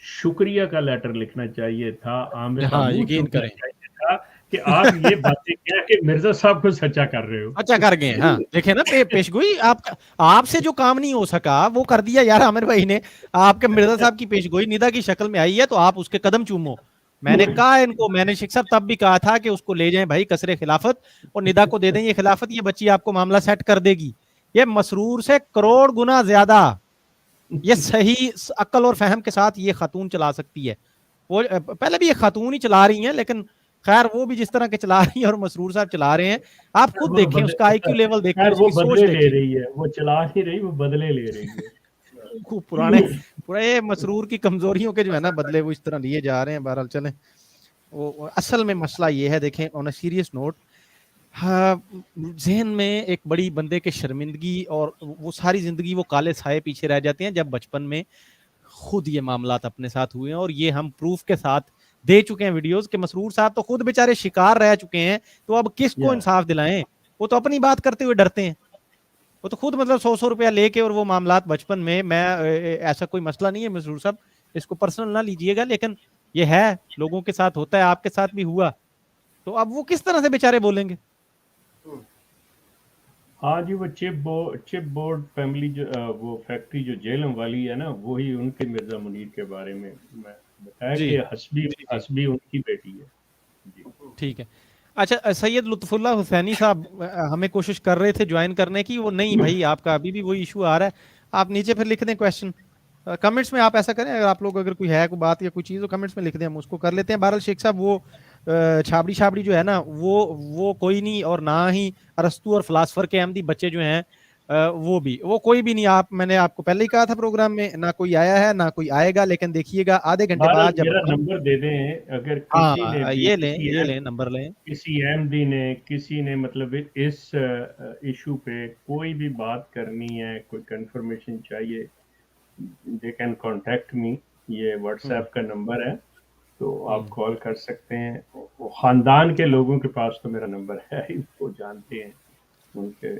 شکریہ کا لیٹر لکھنا چاہیے تھا، عامر کا منہ چومنا چاہیے تھا کہ آپ یہ باتیں کہہ کے مرزا صاحب کو سچا کر رہے ہو. اچھا کر گئے. ہاں دیکھیں نا پیشگوئی آپ سے جو کام نہیں ہو سکا وہ کر دیا یار عامر بھائی نے. آپ کے مرزا صاحب کی پیشگوئی ندا کی شکل میں آئی ہے تو آپ اس کے قدم چومو. میں نے کہا ان کو، میں نے شیخ صاحب تب بھی کہا تھا کہ اس کو لے جائیں بھائی قصر خلافت اور ندا کو دے دیں یہ خلافت، یہ بچی آپ کو معاملہ سیٹ کر دے گی. یہ مسرور سے کروڑ گنا زیادہ یہ صحیح عقل اور فہم کے ساتھ یہ خاتون چلا سکتی ہے. وہ پہلے بھی یہ خاتون ہی چلا رہی ہیں لیکن خیر وہ بھی جس طرح کے چلا رہی ہیں اور مسرور صاحب چلا رہے ہیں. آپ خود دیکھیں اس کا آئی کیو لیول دیکھیں، اس کی سوچ دیکھیں. لے رہی ہے وہ چلا نہیں رہی، وہ بدلے لے رہی ہے. پورے مسرور کی کمزوریوں کے جو ہے نا بدلے وہ اس طرح لیے جا رہے ہیں. بہرحال چلیں، وہ اصل میں مسئلہ یہ ہے. دیکھیں آن اے سیریس نوٹ، ذہن میں ایک بڑی بندے کے شرمندگی اور وہ ساری زندگی وہ کالے سائے پیچھے رہ جاتے ہیں جب بچپن میں خود یہ معاملات اپنے ساتھ ہوئے ہیں. اور یہ ہم پروف کے ساتھ دے چکے ہیں ویڈیوز کہ مسرور صاحب تو خود بیچارے شکار رہ چکے ہیں. تو اب کس کو انصاف دلائیں؟ وہ تو اپنی بات کرتے ہوئے ڈرتے ہیں. وہ تو خود مطلب 100 روپیہ لے کے اور وہ معاملات بچپن میں ایسا کوئی مسئلہ نہیں ہے مسرور صاحب، اس کو پرسنل نہ لیجئے گا، لیکن یہ ہے لوگوں کے ساتھ ہوتا ہے، آپ کے ساتھ بھی ہوا. تو اب وہ کس طرح سے بیچارے بولیں گے؟ ہاں جی، وہ چپ بورڈ فیملی جو وہ فیکٹری جو جیلم والی ہے نا، وہی ان کے مرزا منیر کے بارے میں بتایا جی کہ حسبی جی جی حسبی ان کی بیٹی ہے جی۔ ٹھیک ہے. اچھا سید لطف اللہ حسینی صاحب ہمیں کوشش کر رہے تھے جوائن کرنے کی، وہ نہیں بھائی آپ کا ابھی بھی وہی ایشو آ رہا ہے. آپ نیچے پھر لکھ دیں کویشچن کمنٹس میں. آپ ایسا کریں اگر آپ لوگ اگر کوئی ہے کوئی بات یا کوئی چیز تو کمنٹس میں لکھ دیں، ہم اس کو کر لیتے ہیں. بہرحال شیخ صاحب وہ چھابڑی جو ہے نا وہ کوئی نہیں، اور نہ ہی ارسطو اور فلاسفر کے احمدی بچے جو ہیں وہ کوئی بھی نہیں. میں نے آپ کو پہلے ہی کہا تھا پروگرام میں، نہ کوئی آیا ہے نہ کوئی آئے گا. لیکن دیکھیے گا آدھے گھنٹے بہرحال بعد جب میرا نمبر دے دیں، اگر کسی نے ہاں بھی یہ لیں نمبر لیں. کسی احمدی نے کسی نے مطلب اس ایشو پہ کوئی بھی بات کرنی ہے، کوئی کنفرمیشن چاہیے، دے کین کانٹیکٹ می. یہ واٹس ایپ کا نمبر ہے، تو آپ کال کر سکتے ہیں. خاندان کے لوگوں کے پاس تو میرا نمبر ہے ہی، وہ جانتے ہیں ان کے،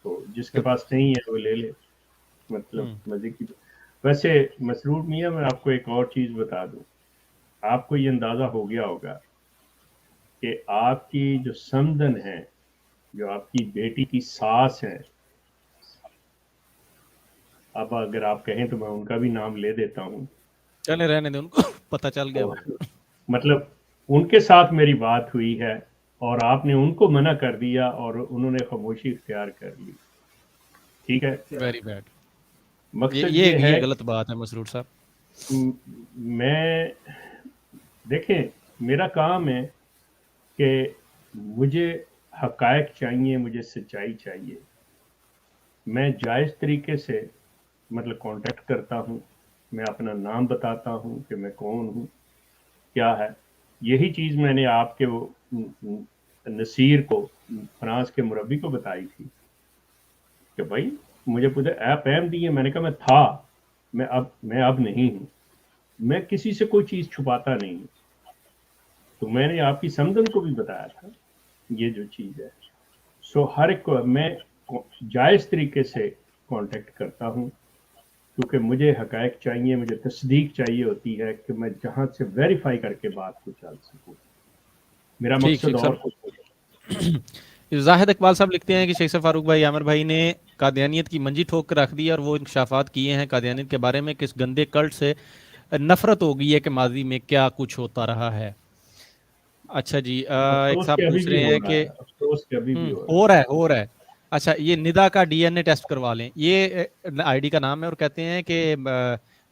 تو جس کے پاس نہیں ہے وہ لے لے. مطلب مزے کی ویسے مسرور میاں، میں آپ کو ایک اور چیز بتا دوں. آپ کو یہ اندازہ ہو گیا ہوگا کہ آپ کی جو سمدن ہے، جو آپ کی بیٹی کی ساس ہیں، اب اگر آپ کہیں تو میں ان کا بھی نام لے دیتا ہوں. چلے رہنے دیں ان کو پتہ چل گیا وہ. مطلب ان کے ساتھ میری بات ہوئی ہے اور آپ نے ان کو منع کر دیا اور انہوں نے خاموشی اختیار کر لی. ٹھیک ہے، ویری بیڈ. مقصد یہ ہے یہ غلط بات ہے مسرور صاحب. میں دیکھیں میرا کام ہے کہ مجھے حقائق چاہیے، مجھے سچائی چاہیے. میں جائز طریقے سے مطلب کانٹیکٹ کرتا ہوں، میں اپنا نام بتاتا ہوں کہ میں کون ہوں کیا ہے. یہی چیز میں نے آپ کے وہ نصیر کو، فرانس کے مربی کو بتائی تھی کہ بھائی مجھے پوچھا ایپ احمدی ہے، میں نے کہا میں تھا، میں اب نہیں ہوں. میں کسی سے کوئی چیز چھپاتا نہیں ہوں. تو میں نے آپ کی سمدن کو بھی بتایا تھا یہ جو چیز ہے. سو ہر ایک کو میں جائز طریقے سے کانٹیکٹ کرتا ہوں، کیونکہ مجھے حقائق چاہیے، مجھے تصدیق چاہیے ہوتی ہے کہ میں جہاں سے ویریفائی کر کے بات کو چل سکوں. میرا مقصد اور کچھ زاہد اقبال صاحب لکھتے ہیں کہ شیخ صاحب فاروق بھائی عامر بھائی نے قادیانیت کی منجی ٹھوک کر رکھ دی اور وہ انکشافات کیے ہیں قادیانیت کے بارے میں کہ اس گندے کلٹ سے نفرت ہو گئی ہے کہ ماضی میں کیا کچھ ہوتا رہا ہے. اچھا جی ایک افسوس صاحب کہ ابھی پوچھ بھی رہے ہو ہیں رہا کہ ہے، افسوس کہ ابھی بھی ہو رہا ہے. اچھا یہ ندا کا ڈی این اے ٹیسٹ کروا لیں، یہ آئی ڈی کا نام ہے، اور کہتے ہیں کہ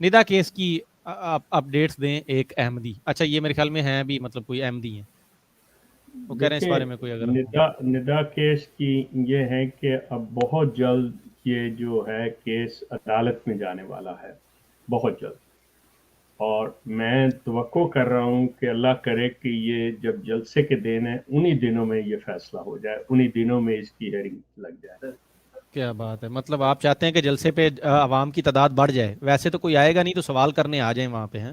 ندا کیس کی اپڈیٹس دیں ایک احمدی. اچھا یہ میرے خیال میں ہیں بھی مطلب کوئی احمدی ہیں، وہ کہہ رہے ہیں اس بارے میں کوئی اگر ندا کیس کی یہ ہے کہ اب بہت جلد یہ جو ہے کیس عدالت میں جانے والا ہے، بہت جلد. اور میں توقع کر رہا ہوں کہ اللہ کرے کہ یہ جب جلسے کے دن ہیں انہی دنوں میں یہ فیصلہ ہو جائے، انہی دنوں میں اس کی ہیئرنگ لگ جائے. کیا بات ہے. مطلب آپ چاہتے ہیں کہ جلسے پہ عوام کی تعداد بڑھ جائے. ویسے تو کوئی آئے گا نہیں تو سوال کرنے آ جائیں وہاں پہ ہیں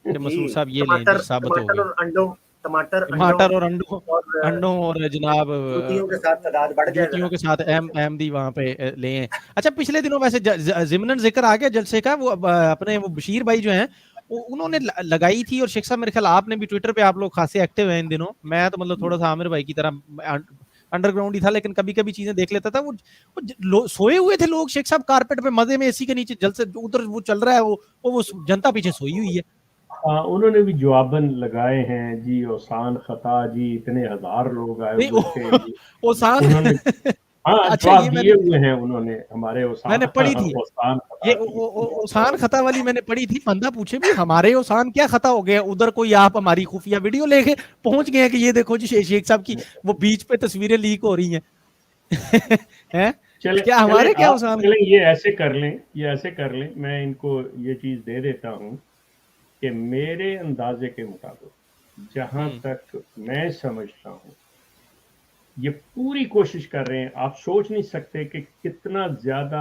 کہ مسرور صاحب یہ لیں جی ثابت ہو گیا. اور انڈوں ٹماٹر اور انڈوں اور جناب روٹیوں کے ساتھ تعداد بڑھ جائے جوتیوں کے ساتھ احمدی وہاں پہ لے ہیں. اچھا پچھلے دنوں ویسے ضمن ذکر آ گیا جلسے کا، وہ اپنے وہ بشیر بھائی جو ہیں انہوں نے لگائی تھی، اور شیخ صاحب میرے خیال آپ نے بھی ٹویٹر پہ، آپ لوگ خاصے ایکٹیو ہیں ان دنوں. میں تو مطلب تھوڑا سا عامر بھائی کی طرح انڈر گراؤنڈ ہی تھا، لیکن کبھی کبھی چیزیں دیکھ لیتا تھا. وہ سوئے ہوئے تھے لوگ شیخ صاحب کارپیٹ پہ مزے میں اے سی کے نیچے، جلسے ادھر وہ چل رہا ہے، وہ جنتا پیچھے سوئی ہوئی ہے. ہاں انہوں نے بھی جواباً لگائے ہیں جی، اوسان خطا جی، اتنے ہزار لوگ آئے ہوئے تھے جی. انہوں نے ہاں اچھا جواب یہ دیے ہوئے ہیں انہوں نے ہمارے میں نے پڑھی تھی اوسان خطا یہ کی. اوسان خطا والی میں نے پڑھی تھی. بندہ پوچھے بھی ہمارے اوسان کیا خطا ہو گیا ادھر، کوئی آپ ہماری خفیہ ویڈیو لے کے پہنچ گئے ہیں کہ یہ دیکھو جی شیخ صاحب کی وہ بیچ پہ تصویریں لیک ہو رہی ہیں. کیا ہمارے کیا اوسان چلیں یہ ایسے کر لیں، میں ان کو یہ چیز دے دیتا ہوں کہ میرے اندازے کے مطابق جہاں تک میں سمجھتا ہوں یہ پوری کوشش کر رہے ہیں. آپ سوچ نہیں سکتے کہ کتنا زیادہ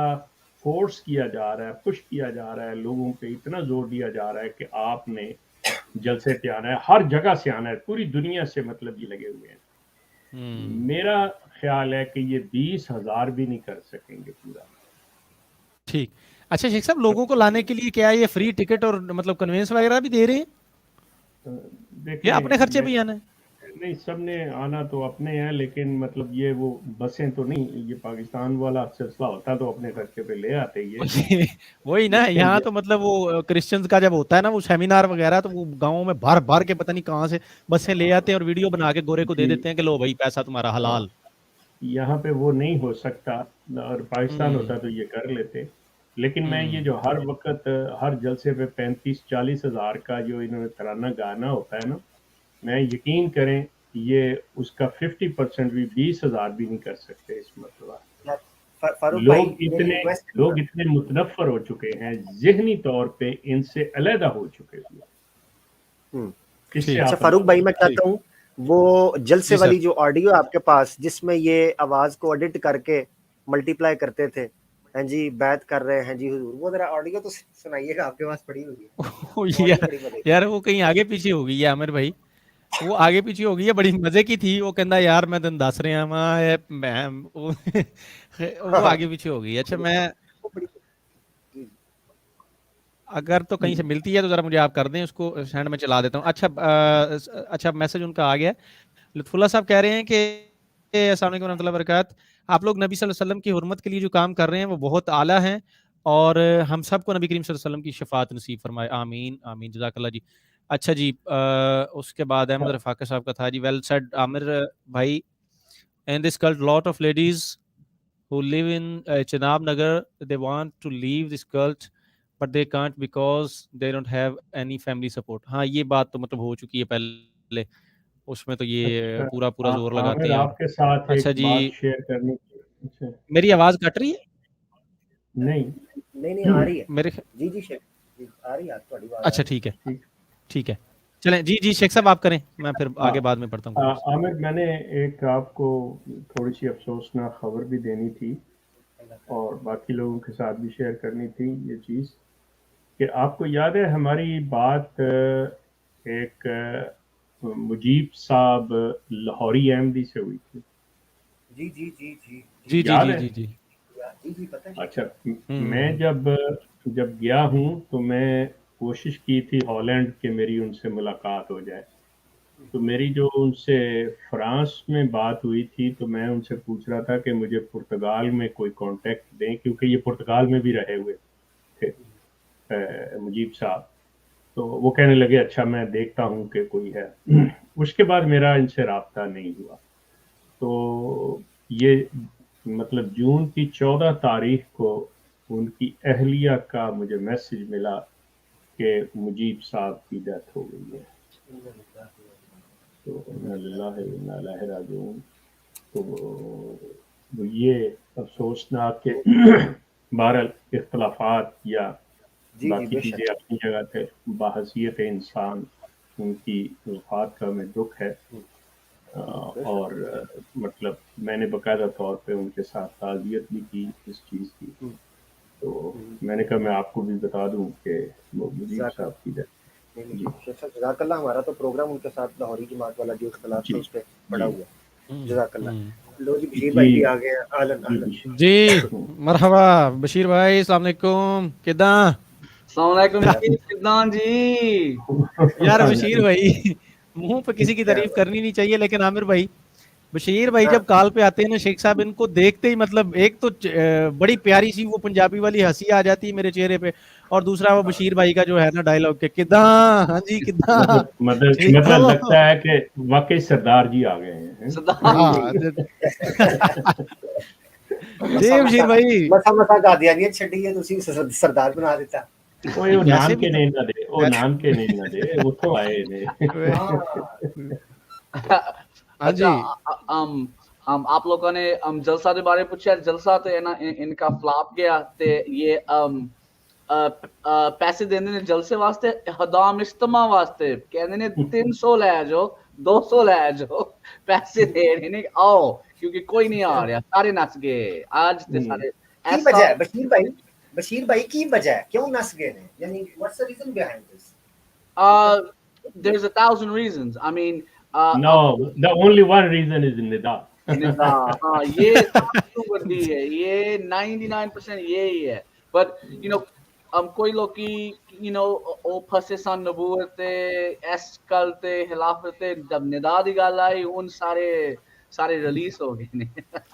فورس کیا جا رہا ہے، پش کیا جا رہا ہے، لوگوں پہ اتنا زور دیا جا رہا ہے کہ آپ نے جلسے پہ آنا ہے، ہر جگہ سے آنا ہے، پوری دنیا سے مطلب یہ لگے ہوئے ہیں. میرا خیال ہے کہ یہ 20,000 بھی نہیں کر سکیں گے پورا. ٹھیک. اچھا شیخ صاحب لوگوں کو لانے کے لیے کیا یہ فری ٹکٹ اور مطلب کنوینس وغیرہ بھی دے رہے ہیں یا دیکھیں اپنے خرچے پہ ہی آنا ہے؟ نہیں سب نے آنا تو اپنے ہیں، لیکن مطلب یہ وہ بسیں تو نہیں، یہ پاکستان والا سلسلہ ہوتا تو اپنے خرچے پہ لے آتے یہ وہی نا، یہاں تو مطلب وہ کرسچنز کا جب ہوتا ہے نا وہ سیمینار وغیرہ، تو وہ گاؤں میں بھر بھر کے پتہ نہیں کہاں سے بسیں لے آتے ہیں اور ویڈیو بنا کے گورے کو دے دیتے ہیں کہ لو بھائی پیسہ تمہارا حلال. یہاں پہ وہ نہیں ہو سکتا، اور پاکستان ہوتا تو یہ کر لیتے. لیکن میں یہ جو ہر وقت ہر جلسے پہ 35-40 ہزار کا جو انہوں نے ترانہ گانا ہوتا ہے نا، میں یقین کریں یہ اس کا 50% بھی 20 ہزار بھی نہیں کر سکتے اس مرتبہ. لوگ اتنے متنفر ہو چکے ہیں، ذہنی طور پہ ان سے علیحدہ ہو چکے ہوئے. اچھا فاروق بھائی میں چاہتا ہوں وہ جلسے والی جو آڈیو آپ کے پاس جس میں یہ آواز کو ایڈٹ کر کے ملٹی پلائی کرتے تھے، ہاں جی بیعت کر رہے ہیں جی حضور، وہ ذرا آڈیو تو سنائیے گا، آپ کے پاس پڑی ہوگی یار وہ کہیں آگے پیچھے ہو گئی ہے عامر بھائی، وہ آگے پیچھے ہو گئی ہے، بڑی مزے کی تھی. وہ کہندا یار میں تن دس رہا میں وہ آگے پیچھے ہو گئی. اچھا میں اگر تو کہیں سے ملتی ہے تو ذرا مجھے آپ کر دیں، اس کو سینڈ میں چلا دیتا ہوں. اچھا میسج ان کا آ گیا. لطف اللہ صاحب کہہ رہے ہیں کہ السلام علیکم ورحمۃ اللہ وبرکاتہ، آپ لوگ نبی صلی اللہ علیہ وسلم کی حرمت کے لیے جو کام کر رہے ہیں وہ بہت اعلیٰ ہیں، اور ہم سب کو نبی کریم صلی اللہ علیہ وسلم کی شفاعت نصیب فرمائے، آمین آمین، جزاک اللہ جی. اچھا جی اس کے بعد احمد رفاقہ صاحب کا تھا جی. ویل سیڈ عامر بھائی. In this cult lot of ladies who live in Chenab Nagar, they want to leave this cult but they can't because they don't have any family support. ہاں یہ بات تو مطلب ہو چکی ہے پہلے، اس میں تو یہ پورا زور لگاتے ہیں. آپ کے ساتھ اچھا ایک جی بات شیئر کرنی تھی. میری آواز کٹ رہی ہے؟ نہیں آ رہی ہے میرے جی آ رہی ہے تھوڑی بات. اچھا ٹھیک ہے چلیں جی شیخ صاحب آپ کریں، میں پھر آگے بعد میں پڑھتا ہوں. عامر میں نے ایک آپ کو تھوڑی سی افسوسناک خبر بھی دینی تھی اور باقی لوگوں کے ساتھ بھی شیئر کرنی تھی یہ چیز، کہ آپ کو یاد ہے ہماری بات ایک مجیب صاحب لاہوری احمدی سے ہوئی تھی. جی اچھا میں جب گیا ہوں تو میں کوشش کی تھی ہالینڈ کہ میری ان سے ملاقات ہو جائے. تو میری جو ان سے فرانس میں بات ہوئی تھی تو میں ان سے پوچھ رہا تھا کہ مجھے پرتگال میں کوئی کانٹیکٹ دیں، کیونکہ یہ پرتگال میں بھی رہے ہوئے تھے مجیب صاحب. تو وہ کہنے لگے اچھا میں دیکھتا ہوں کہ کوئی ہے. اس کے بعد میرا ان سے رابطہ نہیں ہوا. تو یہ مطلب جون کی 14 تاریخ کو ان کی اہلیہ کا مجھے میسج ملا کہ مجیب صاحب کی ڈیتھ ہو گئی ہے. تو انا للہ وانا الیہ راجعون. تو یہ افسوسناک کہ بہرحال اختلافات یا باقی چیزیں اپنی جگہ تھے، بحیثیت انسان ان کی وفات کا ہمیں دکھ ہے. اور مطلب میں نے باقاعدہ طور پہ ان کے ساتھ تعزیت بھی کی اس چیز کی. تو میں نے کہا میں آپ کو بھی بتا دوں کہ وہ مجیب صاحب کی ڈیتھ. جزاک اللہ. ہمارا تو پروگرام ان کے ساتھ لاہوری جماعت والا جو اختلاف تھا اس پہ پڑا ہوا. جزاک اللہ. لو جی بشیر بھائی بھی آ گئے ہیں. اہلاً جی مرحبا بشیر بھائی، السلام علیکم. کداں؟ السلام علیکم کداں جی. یار بشیر بھائی منہ پہ کسی کی تعریف کرنی نہیں چاہیے، لیکن عامر بھائی بشیر بھائی جب کال پہ آتے ہیں نا شیخ صاحب، ان کو دیکھتے ہی مطلب ایک تو بڑی پیاری سی وہ پنجابی والی ہنسی آ جاتی ہے میرے چہرے پہ، اور دوسرا وہ بشیر بھائی کا جو ہے نا ڈائلاگ کہ کداں، ہاں جی کداں، مطلب لگتا ہے کہ واقعی سردار جی آ گئے ہیں. جی بشیر بھائی مسا قادیانیت چھڈی ہے تسی سردار بنا دیتا. وہ نام کے نہیں نہ دے، وہ نام کے نہیں نہ دے، وہ تو آئے نے. ہاں جی آپ لوگوں نے جلسہ کے بارے پوچھا. جلسہ تو ہے نا ان کا فلاپ گیا تے یہ پیسے دینے نے جلسے واسطے حدام اجتماع واسطے کہندے نے 300 لے جاؤ 200 لے جاؤ پیسے دینے نہیں آؤ کیونکہ کوئی نہیں آ رہا، سارے نس گئے آج تے سارے. کی وجہ ہے بشیر بھائی کی وجہ ہے کیوں نس گئے ہیں؟ یعنی what's the reason behind this? There's 1,000 reasons. I mean No, the only one reason is nida. ہاں یہ سب سے بڑی ہے، یہ 99% یہی ہے. But you know ਕੋਈ ਲੋਕੀ you know ਉਹ ਫਸੇ ਸਨ ਨਬੂਵਤ ਤੇ ਇਸ ਗੱਲ ਤੇ ਖਿਲਾਫਤ ਤੇ ਜਦ ਨਿਦਾ ਦੀ ਗੱਲ ਆਈ ਹੁਣ ਸਾਰੇ ਰਿਲੀਜ਼ ਹੋ ਗਏ ਨੇ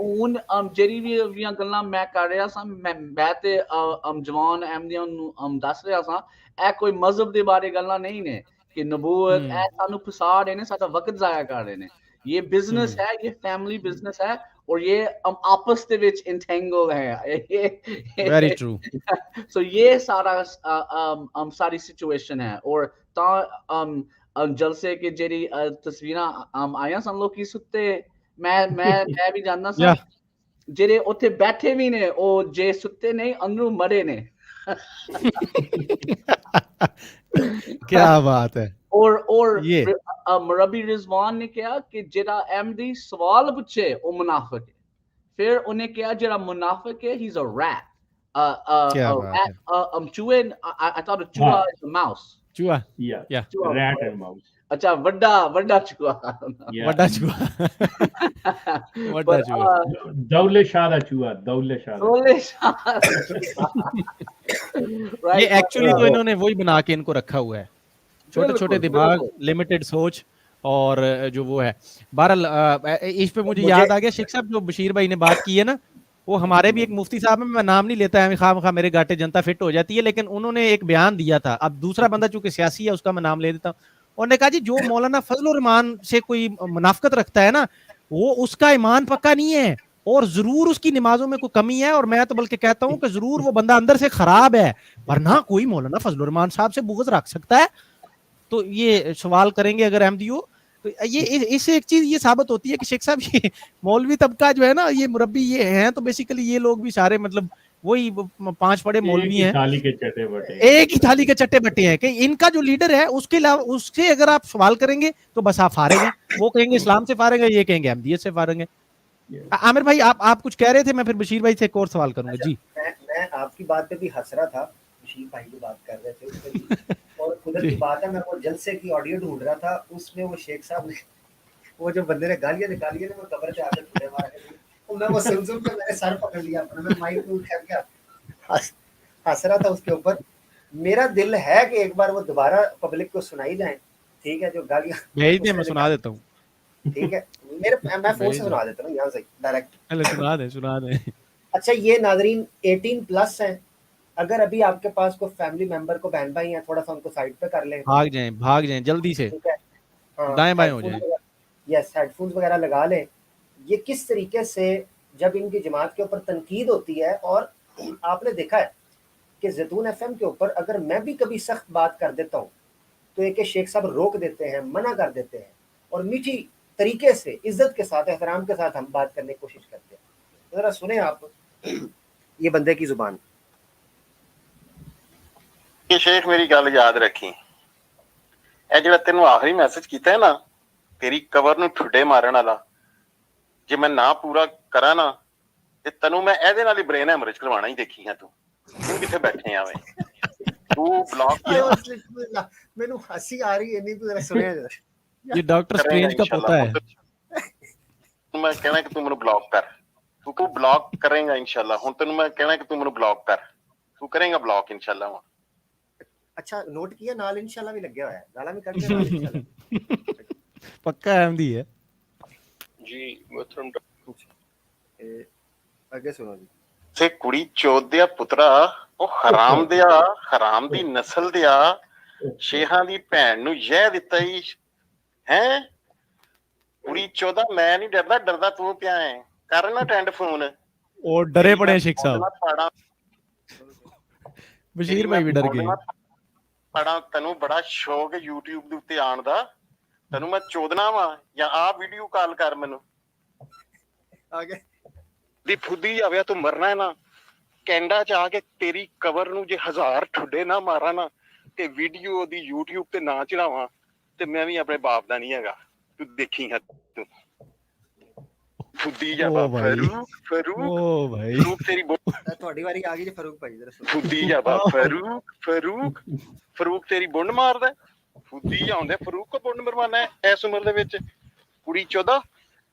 ਹੁਣ ਜਿਹੜੀ ਵੀ ਗੱਲਾਂ ਮੈਂ ਕਰ ਰਿਹਾ ਸਾਂ ਮੈਂ ਤੇ ਜਵਾਨ ਅਹਿਮਦੀਆਂ ਨੂੰ ਦੱਸ ਰਿਹਾ ਸਾਂ ਇਹ ਕੋਈ ਮਜ਼ਹਬ ਦੇ ਬਾਰੇ ਗੱਲਾਂ ਨਹੀਂ ਨੇ ਕਿ ਨਬੂਵਤ ਇਹ ਸਾਨੂੰ ਫਸਾ ਰਹੇ ਨੇ ਸਾਡਾ ਵਕਤ ਜ਼ਾਇਆ ਕਰ ਰਹੇ ਨੇ یہ بزنس ہے یہ فیملی بزنس ہے اور یہ آپس دے وچ انٹینگل ہے ویری ٹرو سو یہ ساری سچویشن ہے اور تا جلسے کے جڑی تصویراں آیاں سن لوگ کی ستے میں بھی جاننا سا جڑے اوتھے بیٹھے بھی نے او جے ستے نہیں اندروں مرے نے کیا بات ہے اور مربی رضوان نے کہا کہ جڑا احمدی سوال پوچھے وہ منافق ہے پھر انہیں کہا جڑا منافق ہے he's a rat چوہے I thought a چوہا is a mouse چوہا rat and mouse اچھا بڑا چوہا بڑا چوہا دولت شاہ دا چوہا دولت شاہ یہ ایکچولی تو انہوں نے وہی بنا کے ان کو رکھا ہوا ہے چھوٹے چھوٹے دماغ لمیٹڈ سوچ اور جو وہ ہے بہرحال اس پہ مجھے یاد آ گیا شیخ صاحب جو بشیر بھائی نے بات کی ہے نا وہ ہمارے بھی ایک مفتی صاحب میں نام نہیں لیتا ہے خواہ میرے گاٹے جنتا فٹ ہو جاتی ہے لیکن انہوں نے ایک بیان دیا تھا اب دوسرا بندہ چونکہ سیاسی ہے اس کا میں نام لے دیتا ہوں انہوں نے کہا جی جو مولانا فضل الرحمان سے کوئی منافقت رکھتا ہے نا وہ اس کا ایمان پکا نہیں ہے اور ضرور اس کی نمازوں میں کوئی کمی ہے اور میں تو بلکہ کہتا ہوں کہ ضرور وہ بندہ اندر سے خراب ہے ورنہ کوئی مولانا فضل الرحمان صاحب سے بغض رکھ سکتا ہے تو یہ سوال کریں گے اگر احمدی ہو تو یہ اس سے ایک چیز یہ ثابت ہوتی ہے کہ شیخ صاحب یہ مولوی طبقہ جو ہے نا یہ مربی یہ ہیں تو بیسیکلی یہ لوگ بھی سارے مطلب وہی 5 بڑے مولوی ہیں ایک ہی تھالی کے چٹے بٹے ہیں کہ ان کا جو لیڈر ہے اس کے علاوہ اس سے اگر آپ سوال کریں گے تو بس آپ فارغ ہیں وہ کہیں گے اسلام سے فارغ ہے یہ کہیں گے احمدیت سے فارغ ہیں عامر بھائی آپ کچھ کہہ رہے تھے میں پھر بشیر بھائی سے ایک اور سوال کروں گا جی میں آپ کی بات پہ بھی ہنس رہا تھا بشیر بھائی جو بات کر رہے تھے اور خدا کی بات ہے میں وہ جلسے کی آڈیو ڈھونڈ رہا تھا اس میں وہ شیخ صاحب نے وہ جو بندے نے گالیاں نکالی ہے وہ قبر پہ آ کے ٹھوڑے مارے میں وہ سن کے میں نے سر پکڑ لیا اپنا میں مائک پہ اٹھ کر ہنس رہا تھا اس کے اوپر میرا دل ہے کہ ایک بار وہ دوبارہ پبلک کو سنائی جائیں ٹھیک ہے جو گالیاں بھیج دیں میں سنا دیتا ہوں ٹھیک ہے میں فون سے سنا دیتا ہوں یہاں سے ڈائریکٹ سنا دیں اچھا یہ ناظرین 18+ ہیں اگر ابھی آپ کے پاس کوئی فیملی ممبر کو بہن بھائی ہیں تھوڑا سا ان کو سائڈ پہ کر لیں بھاگ جائیں جلدی سے دائیں بائیں ہو جائیں یس ہیڈ فونز وغیرہ لگا لیں یہ کس طریقے سے جب ان کی جماعت کے اوپر تنقید ہوتی ہے اور آپ نے دیکھا ہے کہ زیتون FM کے اوپر اگر میں بھی کبھی سخت بات کر دیتا ہوں تو ایک شیخ صاحب روک دیتے ہیں منع کر دیتے ہیں اور میٹھی طریقے سے عزت کے ساتھ احترام کے ساتھ ہم بات کرنے کی کوشش کرتے ہیں ذرا سنیں آپ یہ بندے کی زبان کہ شیخ میری گل یاد رکھی اے جڑا تینوں آخری میسج کیتا ہے نا تیری قبر نو ٹھڈے مارن والا جے میں نہ پورا کراں نا تے تینوں میں اے دے نال ہی برین ہیمریج کروانا ہی دیکھی ہے تو کتھے بیٹھے آویں تو بلاک مینوں ہنسی آ رہی ہے نہیں تو ذرا سنیں یہ ڈاکٹر سٹرینج کا پوتا ہے میں کہنا کہ تو مینوں بلاک کر تو بلاک کرے گا انشاءاللہ ہن تینوں میں کہنا کہ تو مینوں بلاک کر تو کرے گا بلاک انشاءاللہ اچھا نوٹ کیا نال انشاءاللہ بھی لگیا ہوا ہے گالا بھی کٹ کے نال انشاءاللہ پکا احمدی ہے جی محترم آگے سنو جی تے کڑی چود دیا پترا او حرام دی نسل دیا شیخاں دی بہن نو یہ دتا ہی ہیں کڑی چودا میں نہیں ڈردا تو پیا ہے کرنا ٹینڈ فون اور ڈرے پڑے شیخ صاحب بشیر بھائی بھی ڈر گئے پڑا تینوں بڑا شوق ہے یوٹیوب دے اوتے آن دا تینوں میں چودنا وا یا آ ویڈیو کال کر مینوں آگے دی پھدی جاوے تو مرنا ہے نا کینیڈا چ آ کے تیری قبر نو جے 1000 ٹھڈے نہ مارا نا تے ویڈیو دی یوٹیوب تے نہ چڑھاواں تے میں بھی اپنے باپ دا نہیں ہےگا تو دیکھی ہے تو پھدی جاوا فاروق تیری تہاڈی واری آ گئی جی فاروق بھائی ذرا پھدی جاوا فاروق تیری بنڈ ماردا پھدی جاوندے فاروق کو بنڈ مروانا ہے اس عمر دے وچ کڑی چودا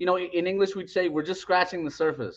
you know in English we'd say we're just scratching the surface,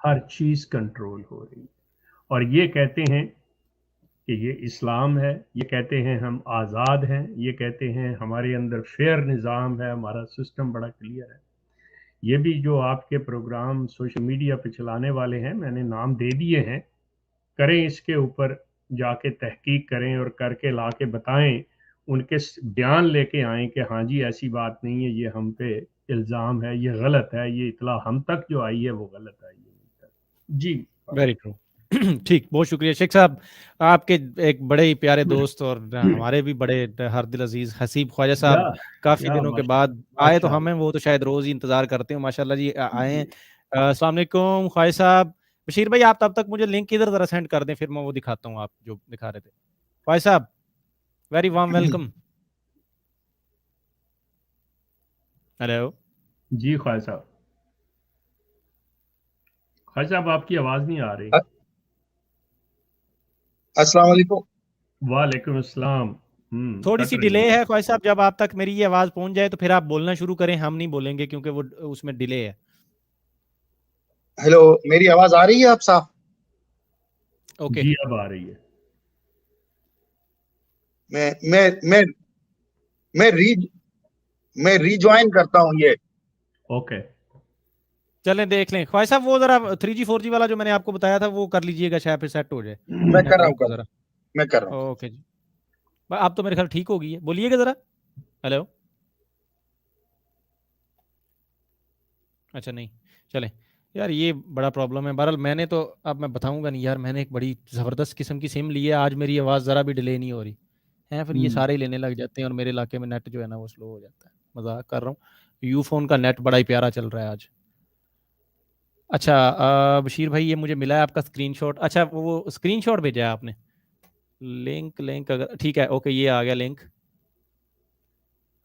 ہر چیز کنٹرول ہو رہی ہے. اور یہ کہتے ہیں کہ یہ اسلام ہے, یہ کہتے ہیں ہم آزاد ہیں, یہ کہتے ہیں ہمارے اندر فیئر نظام ہے, ہمارا سسٹم بڑا کلیئر ہے. یہ بھی جو آپ کے پروگرام سوشل میڈیا پہ چلانے والے ہیں, میں نے نام دے دیے ہیں, کریں اس کے اوپر جا کے تحقیق کریں اور کر کے لا کے بتائیں, ان کے بیان لے کے آئیں کہ ہاں جی ایسی بات نہیں ہے, یہ ہم پہ الزام ہے, یہ غلط ہے, یہ اطلاع ہم تک جو آئی ہے وہ غلط آئی ہے. جی ویری ٹرو. ٹھیک, بہت شکریہ شیخ صاحب, آپ کے ایک بڑے ہی پیارے دوست اور ہمارے بھی بڑے ہر دل عزیز حسیب خواجہ صاحب کافی دنوں کے بعد آئے, تو ہمیں وہ تو شاید روز ہی انتظار کرتے ہیں. ماشاءاللہ جی آئے. السلام علیکم خواجہ صاحب. بشیر بھائی آپ تب تک مجھے لنک ادھر ذرا سینڈ کر دیں, پھر میں وہ دکھاتا ہوں آپ جو دکھا رہے تھے. خواجہ صاحب ویری وارم ویلکم. ہیلو جی خواجہ صاحب. خواجہ صاحب آپ کی آواز نہیں آ رہی. السلام علیکم. وعلیکم السلام. تھوڑی سی ڈیلے ہے خواجہ صاحب, جب آپ تک میری یہ آواز پہنچ جائے تو پھر آپ بولنا شروع کریں, ہم نہیں بولیں گے کیونکہ وہ اس میں ڈیلے ہے. ہیلو, میری آواز آ رہی ہے آپ صاحب؟ اوکے جی اب آ رہی ہے. میں ری جوائن کرتا ہوں یہ. اوکے چلیں دیکھ لیں خواجہ صاحب, وہ ذرا 3G 4G والا جو میں نے آپ کو بتایا تھا وہ کر لیجئے گا, شاید پھر سیٹ ہو جائے. میں کر رہا ہوں. اوکے جی, آپ تو میرے خیال ٹھیک ہو گئی ہے, بولیے گا ذرا. ہیلو, اچھا نہیں, چلیں یار یہ بڑا پرابلم ہے. بہرحال میں نے تو, اب میں بتاؤں گا نہیں یار, میں نے ایک بڑی زبردست قسم کی سم لی ہے آج, میری آواز ذرا بھی ڈیلے نہیں ہو رہی ہے. پھر یہ سارے لینے لگ جاتے ہیں اور میرے علاقے میں نیٹ جو ہے نا وہ سلو ہو جاتا ہے. مذاق کر رہا ہوں, یو فون کا نیٹ بڑا ہی پیارا چل رہا ہے آج. اچھا بشیر بھائی, یہ مجھے ملا ہے آپ کا اسکرین شاٹ. اچھا وہ اسکرین شاٹ بھیجا ہے آپ نے, لنک اگر ٹھیک ہے, اوکے یہ آ گیا لنک.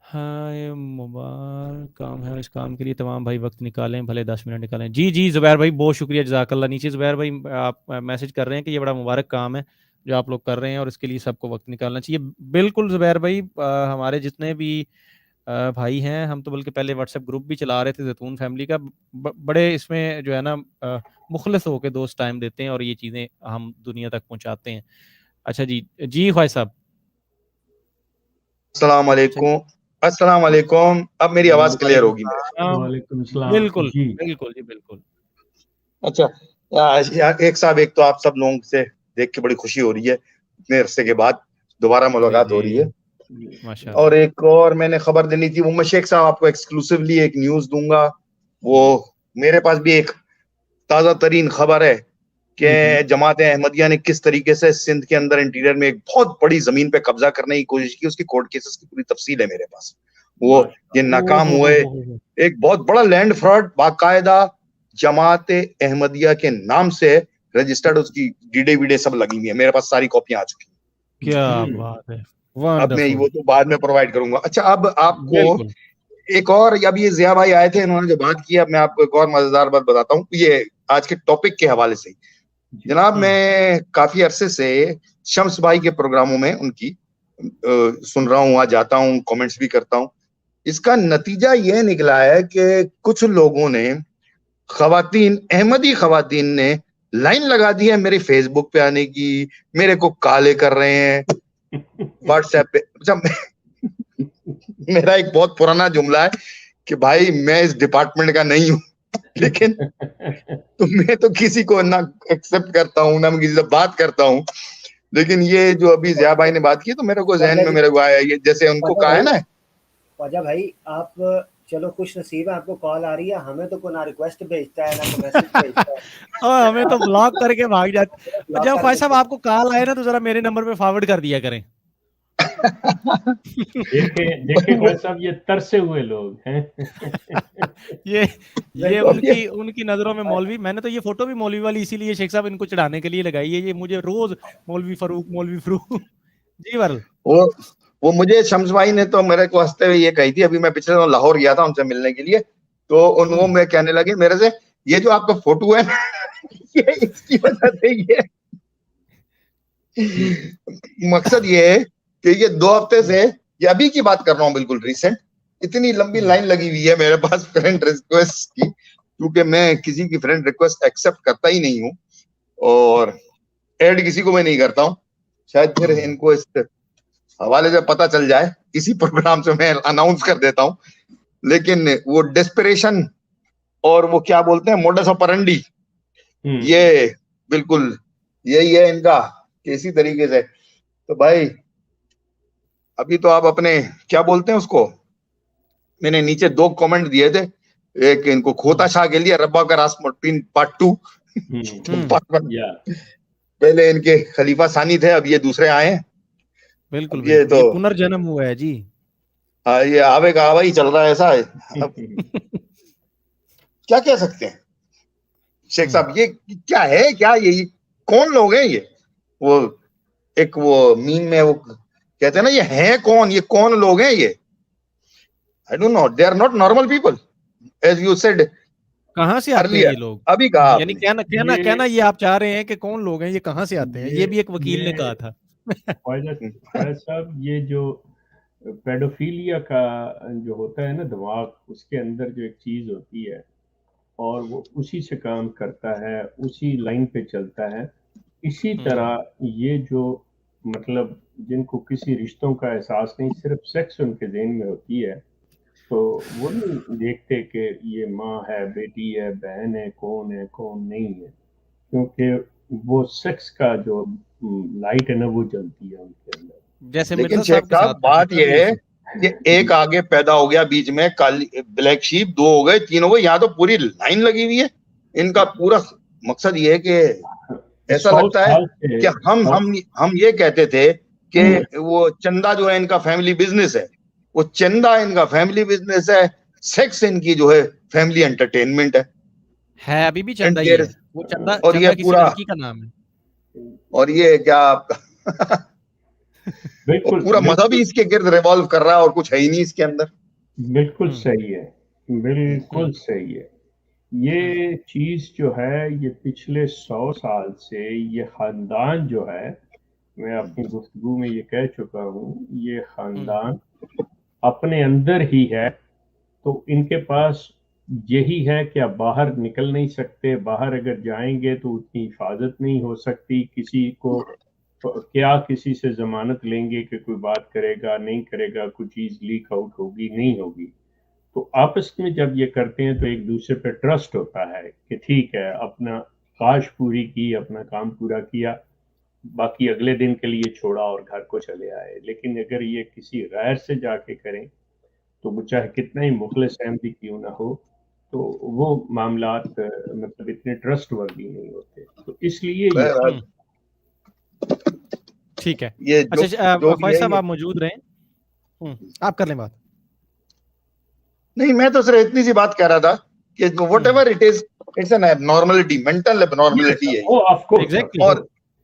ہاں یہ مبارک کام ہے, اس کام کے لیے تمام بھائی وقت نکالیں, بھلے 10 منٹ نکالیں. جی جی زبیر بھائی بہت شکریہ, جزاک اللہ. نیچے زبیر بھائی آپ میسج کر رہے ہیں کہ یہ بڑا مبارک کام ہے جو آپ لوگ کر رہے ہیں اور اس کے لیے سب کو وقت نکالنا چاہیے. بالکل زبیر بھائی, ہمارے جتنے بھی بھائی ہیں, ہم تو بلکہ پہلے واٹس ایپ گروپ بھی چلا رہے تھے زیتون فیملی کا, بڑے اس میں جو ہے نا مخلص ہو کے دوست ٹائم دیتے ہیں اور یہ چیزیں ہم دنیا تک پہنچاتے ہیں. اچھا جی جی خواجہ صاحب. السلام علیکم. السلام علیکم. اب میری آواز کلیئر ہوگی. وعلیکم السلام. بالکل بالکل جی بالکل. اچھا ایک صاحب, ایک تو آپ سب لوگوں سے دیکھ کے بڑی خوشی ہو رہی ہے, اتنے عرصے کے بعد دوبارہ ملاقات ہو رہی ہے. اور ایک اور میں نے خبر دینی تھی, وہ میں شیخ صاحب آپ کو ایکسکلوسیولی ایک نیوز دوں گا. وہ میرے پاس بھی ایک تازہ ترین خبر ہے کہ جماعت احمدیہ نے کس طریقے سے سندھ کے اندر انٹیریئر میں ایک بہت بڑی زمین پہ قبضہ کرنے کی کوشش کی. اس کی کورٹ کیسز کی پوری تفصیل ہے میرے پاس. وہ یہ ناکام ہوئے. ایک بہت بڑا لینڈ فراڈ باقاعدہ جماعت احمدیہ کے نام سے رجسٹرڈ, اس کی ڈیڈے ویڈے سب لگی ہوئی ہیں میرے پاس, ساری کاپیاں آ چکی ہیں. کیا بات ہے, اب میں وہ تو بعد میں پرووائڈ کروں گا. اچھا اب آپ کو ایک اور, اب یہ ضیاء بھائی آئے تھے, انہوں نے جو بات کی, اب میں آپ کو ایک اور مزیدار بات بتاتا ہوں یہ آج کے ٹاپک کے حوالے سے. جناب میں کافی عرصے سے شمس بھائی کے پروگراموں میں ان کی سن رہا ہوں, جاتا ہوں, کامنٹس بھی کرتا ہوں. اس کا نتیجہ یہ نکلا ہے کہ کچھ لوگوں نے, خواتین, احمدی خواتین نے لائن لگا دی ہے میرے فیس بک پہ آنے کی, میرے کو کالے کر رہے ہیں واٹس ایپ پہ. اچھا میرا ایک بہت پرانا جملہ ہے کہ بھائی میں اس ڈپارٹمنٹ کا نہیں ہوں, لیکن میں تو کسی کو نہ ایکسپٹ کرتا ہوں نہ میں کسی سے بات کرتا ہوں. لیکن یہ جو ابھی ضیاء بھائی نے بات کی تو میرے کو ذہن میں میرے کو آیا, یہ جیسے ان کو کہا ہے نا خواجہ بھائی آپ چلو خوش نصیب ہے, آپ کو کال آ رہی ہے, ہمیں تو کوئی نہ ریکویسٹ بھیجتا ہے نہ میسج بھیجتا ہے, ہمیں تو بلاک کر کے بھاگ جاتے. جب خواجہ صاحب آپ کو کال آئے نا تو ذرا میرے نمبر پہ فارورڈ کر دیا کریں. دیکھیں خواجہ صاحب, یہ ترسے ہوئے لوگ ہیں. یہ ان کی نظروں میں مولوی, میں نے تو یہ فوٹو بھی مولوی والی اسی لیے شیخ صاحب ان کو چڑھانے کے لیے لگائی ہے. یہ مجھے روز مولوی فروخ جی ورل وہ مجھے شمس بھائی نے تو میرے کو ہنستے ہوئے یہ کہی تھی, ابھی میں پچھلے دنوں لاہور گیا تھا ان سے ملنے کے لیے, تو انہوں میں کہنے لگے میرے سے, یہ جو آپ کا فوٹو ہے یہ اس کی وجہ سے, یہ مقصد یہ ہے کہ یہ 2 ہفتے سے, یہ ابھی کی بات کر رہا ہوں بالکل ریسنٹ, اتنی لمبی لائن لگی ہوئی ہے میرے پاس فرینڈ ریکویسٹ کی, کیونکہ میں کسی کی فرینڈ ریکویسٹ ایکسپٹ کرتا ہی نہیں ہوں اور ایڈ کسی کو میں نہیں کرتا ہوں. شاید پھر ان کو اس حوالے سے پتہ چل جائے, اسی پروگرام سے میں اناؤنس کر دیتا ہوں. لیکن وہ ڈیسپریشن اور وہ کیا بولتے ہیں موڈس آپرنڈی, یہ بالکل یہی ہے ان کا کہ اسی طریقے سے. تو بھائی ابھی تو آپ اپنے کیا بولتے ہیں اس کو, میں نے نیچے 2 کامنٹ دیے تھے, ایک ان کو کھوتا شاہ کے لیے ربا کا راسمٹین پارٹ 2, پہلے ان کے خلیفہ ثانی تھے, اب یہ دوسرے آئے ہیں. بالکل یہ تو پنرجنم ہوا ہے جی, ہاں یہ آوے کا آوا ہی چل رہا ہے ایسا ہے. کیا کہہ سکتے ہیں شیخ صاحب, یہ کیا ہے, کیا یہ کون لوگ ہیں, یہ وہ ایک وہ مین میں وہ کہتے ہیں نا یہ ہیں کون, یہ کون لوگ ہیں یہ, I don't know, they are not normal people as you said. کہاں سے آتے ہیں یہ لوگ, ابھی کہا یعنی کہنا یہ آپ چاہ رہے ہیں کہ کون لوگ ہیں, یہ کہاں سے آتے ہیں, یہ بھی ایک وکیل نے کہا تھا. صاحب یہ جو پیڈوفیلیا کا جو ہوتا ہے نا دماغ, اس کے اندر جو ایک چیز ہوتی ہے اور وہ اسی سے کام کرتا ہے, اسی لائن پہ چلتا ہے. اسی طرح یہ جو مطلب جن کو کسی رشتوں کا احساس نہیں, صرف سیکس ان کے ذہن میں ہوتی ہے, تو وہ نہیں دیکھتے کہ یہ ماں ہے, بیٹی ہے, بہن ہے, کون نہیں ہے, کیونکہ وہ سیکس کا جو لائٹ ہے نا وہ جلتی ہے ان کے اندر. جیسے لیکن شیخ صاحب بات یہ ہے کہ ایک آگے پیدا ہو گیا بیچ میں, کالی بلیک شیپ 2 ہو گئے, 3 ہو گئے, یہاں تو پوری لائن لگی ہوئی ہے. ان کا پورا مقصد یہ ہے کہ ایسا لگتا ہے کہ ہم یہ کہتے تھے کہ وہ چندہ جو ہے ان کا فیملی بزنس ہے, وہ چندہ ان کا فیملی بزنس ہے, سیکس ان کی جو ہے فیملی انٹرٹینمنٹ ہے, ابھی بھی چندہ ہی ہے, وہ چندہ, اور یہ کسی پورا لڑکی کا نام ہے, اور یہ کیا آپ کا پورا مذہب ہی اس کے گرد ریوالو کر رہا ہے اور کچھ ہے ہی نہیں اس کے اندر. بالکل صحیح ہے, بالکل صحیح ہے. یہ چیز جو ہے یہ پچھلے 100 سال سے یہ خاندان جو ہے, میں اپنی گفتگو میں یہ کہہ چکا ہوں, یہ خاندان اپنے اندر ہی ہے. تو ان کے پاس یہی ہے کہ اب باہر نکل نہیں سکتے, باہر اگر جائیں گے تو اتنی حفاظت نہیں ہو سکتی, کسی کو کیا کسی سے ضمانت لیں گے کہ کوئی بات کرے گا نہیں کرے گا, کوئی چیز لیک آؤٹ ہوگی نہیں ہوگی. تو آپس میں جب یہ کرتے ہیں تو ایک دوسرے پہ ٹرسٹ ہوتا ہے کہ ٹھیک ہے اپنا خواہش پوری کی, اپنا کام پورا کیا, باقی اگلے دن کے لیے چھوڑا اور گھر کو چلے آئے. لیکن اگر یہ کسی غیر سے جا کے کریں تو وہ چاہے کتنا ہی مخلص احمدی کیوں نہ ہو, تو وہ معاملات مطلب اتنے ٹرسٹ وردی نہیں ہوتے. تو اس لیے یہ ٹھیک ہے. اچھا فائز صاحب آپ موجود رہیں, آپ کر لیں بات. نہیں میں تو صرف اتنی سی بات کہہ رہا تھا کہ whatever it is, it's an abnormality, mental abnormality ہے, اور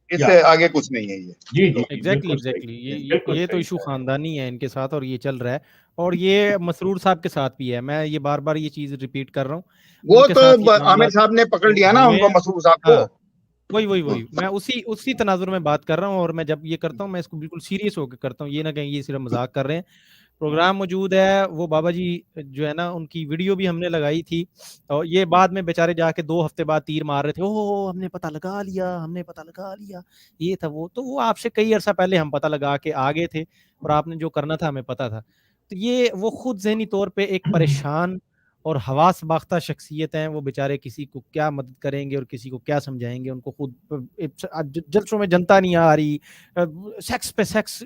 اس سے آگے کچھ نہیں ہے یہ. جی ایگزیکٹلی یہ تو ایشو خاندانی ہے ان کے ساتھ اور یہ چل رہا ہے, اور یہ مسرور صاحب کے ساتھ بھی ہے. میں یہ بار بار یہ چیز ریپیٹ کر رہا ہوں, وہ تو عامر صاحب نے پکڑ لیا نا ان کو, مسرور صاحب کو. وہی میں اسی تناظر میں بات کر رہا ہوں, اور میں جب یہ کرتا ہوں میں اس کو بالکل سیریس ہو کے کرتا ہوں, یہ نہ کہیں یہ صرف مذاق کر رہے ہیں. پروگرام موجود ہے, وہ بابا جی جو ہے نا ان کی ویڈیو بھی ہم نے لگائی تھی, اور یہ بعد میں بیچارے جا کے 2 ہفتے بعد تیر مار رہے تھے, ہم نے پتہ لگا لیا یہ تھا وہ. تو وہ آپ سے کئی عرصہ پہلے ہم پتہ لگا کے آگے تھے, اور آپ نے جو کرنا تھا ہمیں پتہ تھا. تو یہ وہ خود ذہنی طور پہ ایک پریشان اور حواس باختہ شخصیت ہیں. وہ بیچارے کسی کو کیا مدد کریں گے اور کسی کو کیا سمجھائیں گے, ان کو خود جلسوں میں جنتا نہیں آ رہی, سیکس پہ سیکس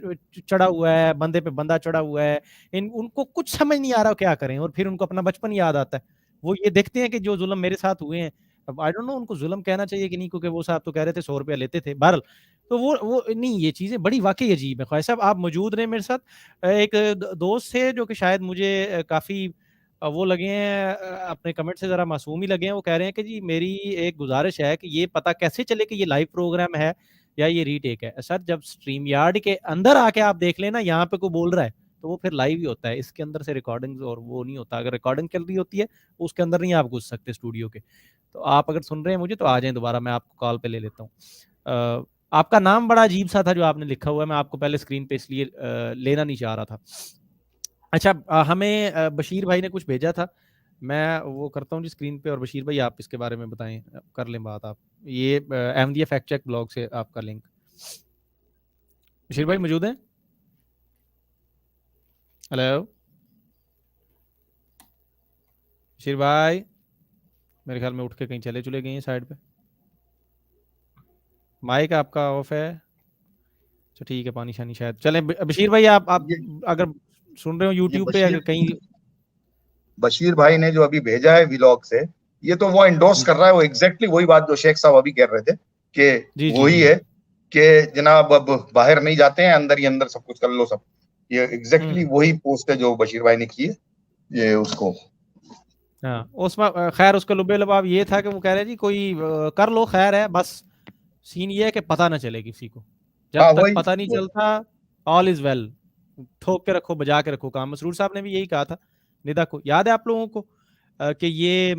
چڑھا ہوا ہے, بندے پہ بندہ چڑھا ہوا ہے, ان کو کچھ سمجھ نہیں آ رہا کیا کریں, اور پھر ان کو اپنا بچپن یاد آتا ہے. وہ یہ دیکھتے ہیں کہ جو ظلم میرے ساتھ ہوئے ہیں, اب آئی ڈونٹ نو ان کو ظلم کہنا چاہیے کہ نہیں, کیونکہ وہ صاحب تو کہہ رہے تھے 100 روپیہ لیتے تھے. بہرحال تو وہ نہیں, یہ چیزیں بڑی واقعی عجیب ہے. خواجہ صاحب آپ موجود رہے میرے ساتھ. ایک دوست تھے جو کہ شاید مجھے کافی وہ لگے ہیں, اپنے کمنٹ سے ذرا معصوم ہی لگے ہیں. وہ کہہ رہے ہیں کہ جی میری ایک گزارش ہے کہ یہ پتہ کیسے چلے کہ یہ لائیو پروگرام ہے یا یہ ری ٹیک ہے. سر جب اسٹریم یارڈ کے اندر آ کے آپ دیکھ لیں نا, یہاں پہ کوئی بول رہا ہے تو وہ پھر لائیو ہی ہوتا ہے, اس کے اندر سے ریکارڈنگ اور وہ نہیں ہوتا. اگر ریکارڈنگ چل رہی ہوتی ہے اس کے اندر نہیں آپ گھس سکتے اسٹوڈیو کے. تو آپ اگر سن رہے ہیں مجھے تو آ جائیں دوبارہ, میں آپ کو کال پہ لے لیتا ہوں. آپ کا نام بڑا عجیب سا تھا جو آپ نے لکھا ہوا ہے, میں آپ کو پہلے اسکرین پہ اس لیے لینا نہیں چاہ رہا تھا. اچھا ہمیں بشیر بھائی نے کچھ بھیجا تھا, میں وہ کرتا ہوں جی اسکرین پہ, اور بشیر بھائی آپ اس کے بارے میں بتائیں, کر لیں بات آپ. یہ احمدیہ فیکٹ چیک بلاگ سے آپ کا لنک. بشیر بھائی موجود ہیں؟ ہلو بشیر بھائی, میرے خیال میں اٹھ کے کہیں چلے گئے ہیں سائڈ پہ. مائک آپ کا آف ہے. اچھا ٹھیک ہے, پانی شانی شاید. چلیں بشیر بھائی, آپ اگر سن رہے ہو یوٹیوب پہ, اگر کہیں بشیر بھائی نے جو ابھی بھیجا ہے ویلاگ سے, یہ تو وہ انڈورس کر رہا ہے, وہ ایگزیکٹلی وہی بات جو شیخ صاحب ابھی کہہ رہے تھے کہ وہی ہے کہ جناب اب باہر نہیں جاتے ہیں, اندر ہی اندر سب کچھ کر لو سب. یہ ایگزیکٹلی وہی پوسٹ ہے جو بشیر بھائی نے کی ہے. یہ اس کو ہاں اس میں خیر اس کا لبے لباب یہ تھا کہ وہ کہہ رہے جی کوئی کر لو خیر ہے, بس سین یہ ہے کہ پتہ نہ چلے کسی کو. جب تک پتہ نہیں چلتا آل از ویل, ٹھوک کے رکھو, بجا کے رکھو کام. مسرور صاحب نے بھی یہی کہا تھا ندا کو, یاد ہے آپ لوگوں کو, کہ یہ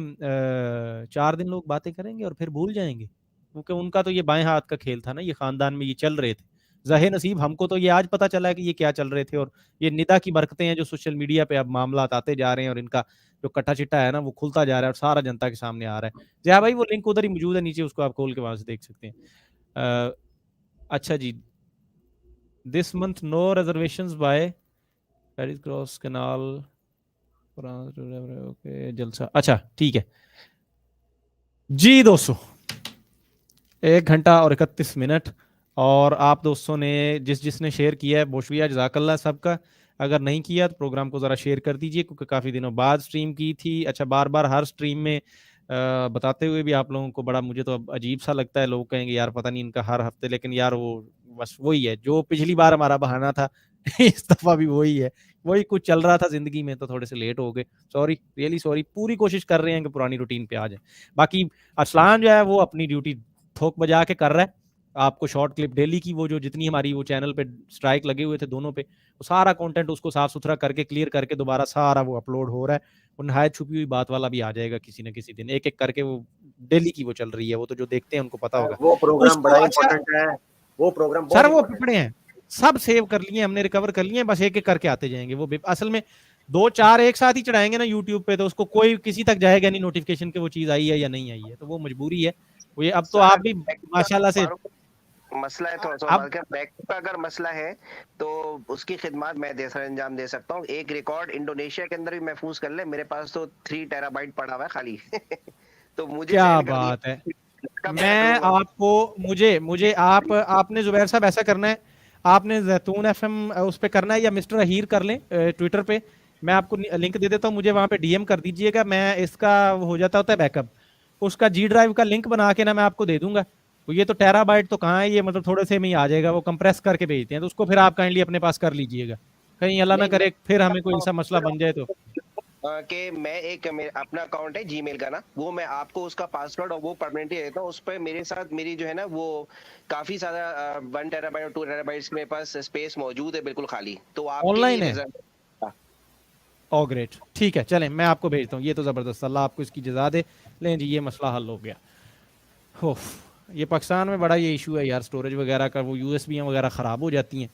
4 دن لوگ باتیں کریں گے اور پھر بھول جائیں گے, کیونکہ ان کا تو یہ بائیں ہاتھ کا کھیل تھا نا, یہ خاندان میں یہ چل رہے تھے. ظاہر نصیب ہم کو تو یہ آج پتہ چلا ہے کہ یہ کیا چل رہے تھے, اور یہ ندا کی برکتیں ہیں جو سوشل میڈیا پہ اب معاملات آتے جا رہے ہیں, اور ان کا جو کٹا چٹا ہے نا وہ کھلتا جا رہا ہے اور سارا جنتا کے سامنے آ رہا ہے. جہاں بھائی وہ لنک ادھر ہی موجود ہے نیچے, اس کو آپ کھول کے وہاں سے دیکھ سکتے ہیں. اچھا جی, this month no reservations by Paris cross canal جلسہ. اچھا ٹھیک ہے جی دوستو, 1 گھنٹہ اور 31 منٹ, اور آپ دوستوں نے جس نے شیئر کیا ہے بہت شکریہ, جزاک اللہ سب کا. اگر نہیں کیا تو پروگرام کو ذرا شیئر کر دیجئے, کیونکہ کافی دنوں بعد سٹریم کی تھی. اچھا بار بار ہر سٹریم میں بتاتے ہوئے بھی آپ لوگوں کو بڑا مجھے تو عجیب سا لگتا ہے. لوگ کہیں گے یار پتہ نہیں ان کا ہر ہفتے, لیکن یار وہ بس وہی ہے جو پچھلی بار ہمارا بہانہ تھا, اس دفعہ بھی وہی ہے, وہی کچھ چل رہا تھا زندگی میں تو تھوڑے سے لیٹ ہو گئے. Sorry, really sorry. پوری کوشش کر رہے ہیں کہ پرانی روٹین پہ آ جائیں. باقی ارسلان جو ہے وہ اپنی ڈیوٹی ٹھوک بجا کے کر رہا ہے. آپ کو شارٹ کلپ ڈیلی کی وہ جو جتنی ہماری وہ چینل پہ سٹرائک لگے ہوئے تھے دونوں پہ, وہ سارا کنٹینٹ اس کو صاف ستھرا کر کے کلیئر کر کے دوبارہ سارا وہ اپلوڈ ہو رہا ہے. وہ نہایت چھپی ہوئی بات والا بھی آ جائے گا کسی نہ کسی دن, ایک ایک کر کے وہ ڈیلی کی وہ چل رہی ہے, وہ تو جو دیکھتے ہیں ان کو پتا ہوگا. وہ پروگرام بڑا امپورٹنٹ ہے, وہ پروگرام سر وہ پکڑے ہیں, سب سیو کر لیے ہم نے, ریکور کر لیے, بس ایک ایک کر کے آتے جائیں گے. وہ اصل میں 2-4 ایک ساتھ ہی چڑھائیں گے نا یوٹیوب پہ, تو اس کو کوئی کسی تک جائے گا نہیں نوٹیفکیشن کہ وہ چیز آئی ہے یا نہیں آئی ہے, تو وہ مجبوری ہے. وہ اب تو آپ بھی ماشاءاللہ سے مسئلہ ہے تھوڑا سا بیک کا اگر مسئلہ ہے تو اس کی خدمات میں انجام دے سکتا ہوں. ایک ریکارڈ انڈونیشیا کے اندر بھی محفوظ کر لے, میرے پاس تو 3 ٹیرا بائٹ پڑا ہوا ہے خالی. تو مجھے کیا بات ہے. میں آپ کو مجھے آپ نے زبیر صاحب ایسا کرنا ہے, آپ نے زیتون ایف ایم اس پہ کرنا ہے, یا مسٹر اہیر کر لیں ٹویٹر پہ, میں آپ کو لنک دے دیتا ہوں, مجھے وہاں پہ ڈی ایم کر دیجئے گا. میں اس کا ہو جاتا ہوتا ہے بیک اپ, اس کا جی ڈرائیو کا لنک بنا کے نا میں آپ کو دے دوں گا. یہ تو ٹیرا بائٹ تو کہاں ہے, یہ مطلب تھوڑے سے میں ہی آ جائے گا, وہ کمپریس کر کے بھیجتے ہیں, تو اس کو پھر آپ کائنڈلی اپنے پاس کر لیجئے گا, کہیں اللہ نہ کرے پھر ہمیں کوئی ایسا مسئلہ بن جائے تو. کہ میں ایک اپنا اکاؤنٹ ہے جی میل کا نا, وہ میں آپ کو اس کا پاسورڈ اور وہ پرماننٹلی دیتا ہوں. اس پہ میرے ساتھ میری جو ہے نا وہ کافی زیادہ 1 ٹیرا بائٹ اور 2 ٹیرا بائٹس میرے پاس اسپیس موجود ہے بالکل خالی, تو آپ آن لائن ہے. او گریٹ, ٹھیک ہے چلیں میں آپ کو بھیجتا ہوں. یہ تو زبردست, اللہ آپ کو اس کی جزا دے. لیں جی یہ مسئلہ حل ہو گیا. یہ پاکستان میں بڑا یہ ایشو ہے یار, سٹوریج وغیرہ کا, وہ یو ایس بی وغیرہ خراب ہو جاتی ہیں.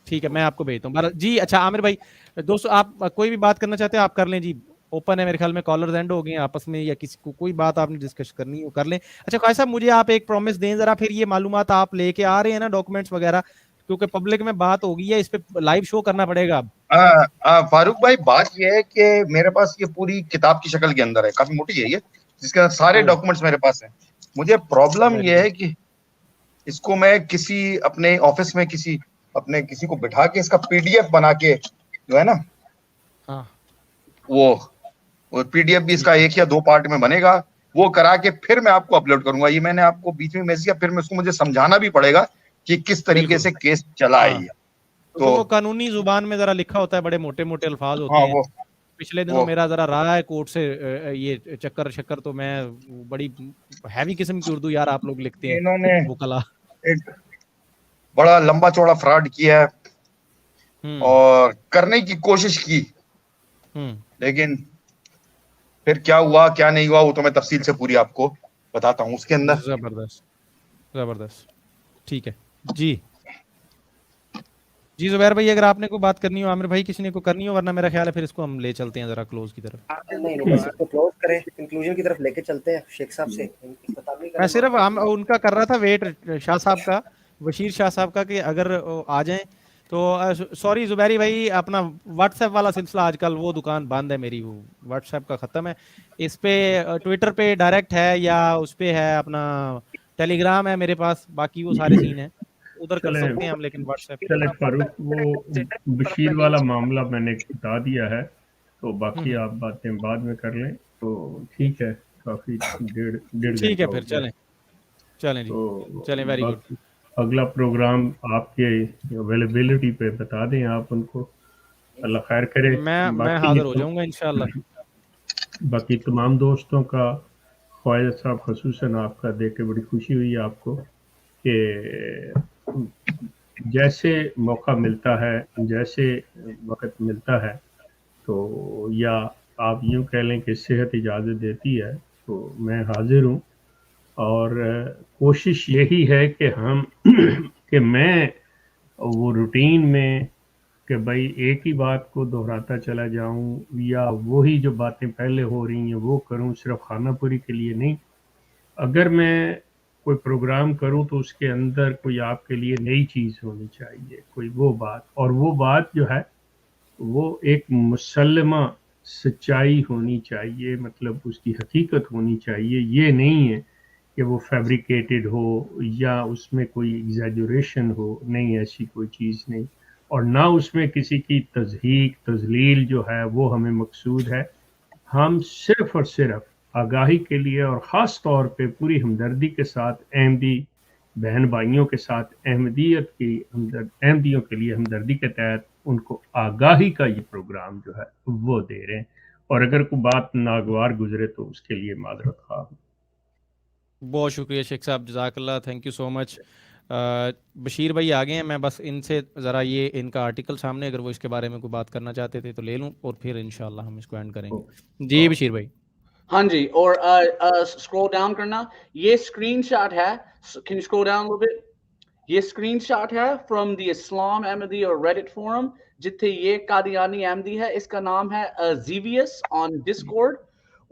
ٹھیک ہے میں آپ کو بھیجتا ہوں جی. اچھا عامر بھائی دوستو, آپ کوئی بھی بات کرنا چاہتے ہیں آپ کر لیں جی, اوپن ہے میرے خیال میں. کالرز اینڈ ہو گئے ہیں آپس میں, یا کسی کو کوئی بات آپ نے ڈسکس کرنی ہے وہ کر لیں. اچھا خواجہ صاحب مجھے آپ ایک پرومس دیں ذرا, پھر یہ معلومات آپ لے کے آ رہے ہیں نا ڈاکومنٹس وغیرہ, کیونکہ پبلک میں بات ہو گئی ہے, اس پہ لائیو شو کرنا پڑے گا اب. فاروق بھائی بات یہ ہے کہ میرے پاس یہ پوری کتاب کی شکل کے اندر ہے, کافی موٹی ہے یہ, جس کے سارے ڈاکومنٹس میرے پاس ہیں. مجھے پرابلم یہ ہے کہ اس کو میں کسی اپنے آفس میں کسی کو بٹھا کے اس کا پی ڈی ایف بنا کے جو ہے نا وہ پی ڈی ایف بھی اس کا 1 یا 2 پارٹ میں بنے گا, وہ کرا کے پھر میں آپ کو اپلوڈ کروں گا. یہ میں نے آپ کو بیچ میں میسج کیا, پھر میں اس کو مجھے سمجھانا بھی پڑے گا کہ کس طریقے سے کیس چلا ہے. تو وہ قانونی زبان میں ذرا لکھا ہوتا ہے, بڑے موٹے موٹے الفاظ ہوتے ہیں. پچھلے دنوں میرا ذرا رہا ہے کورٹ سے یہ چکر, تو میں بڑی ہیوی قسم کی اردو یار آپ لوگ لکھتے ہیں. انہوں نے وکلا ایک بڑا لمبا چوڑا فراڈ کیا ہے اور کرنے کی کوشش کی, لیکن پھر کیا ہوا کیا نہیں ہوا وہ تو میں تفصیل سے پوری آپ کو بتاتا ہوں اس کے اندر. زبردست. ٹھیک ہے جی جی زبیر بھائی اگر آپ نے کوئی بات کرنی ہو, عامر بھائی کسی نے کو کرنی ہو, ورنہ میرا خیال ہے پھر اس کو ہم لے چلتے ہیں ذرا کلوز کی طرف. نہیں بس اس کو کلوز کریں, کنکلوژن کی طرف لے کے چلتے ہیں شیخ صاحب سے. اختتامی میں کلمات صرف ان کا کر رہا تھا ویٹ شاہ صاحب کا, بشیر شاہ صاحب کا, کہ اگر آ جائیں تو. سوری زبیری بھائی, اپنا واٹس ایپ والا سلسلہ آج کل وہ دکان بند ہے میری, وہ واٹس ایپ کا ختم ہے. اس پہ ٹویٹر پہ ڈائریکٹ ہے یا اس پہ ہے, اپنا ٹیلی گرام ہے میرے پاس, باقی وہ سارے سین ہیں ادھر کر سکتے ہیں ہم, لیکن واٹس ایپ. چلے فاروق, وہ بشیر والا معاملہ میں نے بتا دیا ہے, تو باقی آپ باتیں بعد میں کر لیں تو ٹھیک ہے. کافی ڈیڑھ ٹھیک ہے گھنٹہ پھر, ہو گیا. چلیں جی, تو چلیں, ویری گڈ. اگلا پروگرام آپ کے اویلیبلٹی پہ بتا دیں آپ ان کو, اللہ خیر کرے. میں حاضر ہو جاؤں گا انشاءاللہ. باقی تمام دوستوں کا, خواجہ صاحب خصوصاً آپ کا دیکھ کے بڑی خوشی ہوئی آپ کو, کہ جیسے موقع ملتا ہے, جیسے وقت ملتا ہے, تو یا آپ یوں کہہ لیں کہ صحت اجازت دیتی ہے تو میں حاضر ہوں. اور کوشش یہی ہے کہ میں وہ روٹین میں کہ بھائی ایک ہی بات کو دہراتا چلا جاؤں, یا وہی جو باتیں پہلے ہو رہی ہیں وہ کروں, صرف خانہ پوری کے لیے نہیں. اگر میں کوئی پروگرام کروں تو اس کے اندر کوئی آپ کے لیے نئی چیز ہونی چاہیے, کوئی وہ بات, اور وہ بات جو ہے وہ ایک مسلمہ سچائی ہونی چاہیے, مطلب اس کی حقیقت ہونی چاہیے. یہ نہیں ہے کہ وہ فیبریکیٹڈ ہو یا اس میں کوئی ایگزیجوریشن ہو, نہیں, ایسی کوئی چیز نہیں. اور نہ اس میں کسی کی تضحیق تضلیل جو ہے وہ ہمیں مقصود ہے. ہم صرف اور صرف آگاہی کے لیے, اور خاص طور پہ پوری ہمدردی کے ساتھ احمدی بہن بھائیوں کے ساتھ احمدیوں کے لیے ہمدردی کے تحت ان کو آگاہی کا یہ پروگرام جو ہے وہ دے رہے ہیں. اور اگر کوئی بات ناگوار گزرے تو اس کے لیے معذرت خواہ. بہت شکریہ شیخ صاحب, جزاک اللہ, تھینک یو سو مچ. بشیر بھائی آگے ہیں, میں بس ان سے ذرا یہ ان کا آرٹیکل سامنے, اگر وہ اس کے بارے میں کوئی بات کرنا چاہتے تھے تو لے لوں, اور پھر انشاءاللہ ہم اس کو اینڈ کریں گے. جی بشیر بھائی. ہاں جی, اور اسکرول ڈاؤن کرنا, یہ اسکرین شاٹ ہے, can you scroll down a bit? یہ اسکرین شاٹ ہے فرام دی اسلام احمدی اور ریڈٹ فورم, جتھے یہ قادیانی احمدی ہے, اس کا نام ہے زیویس آن ڈسکورڈ,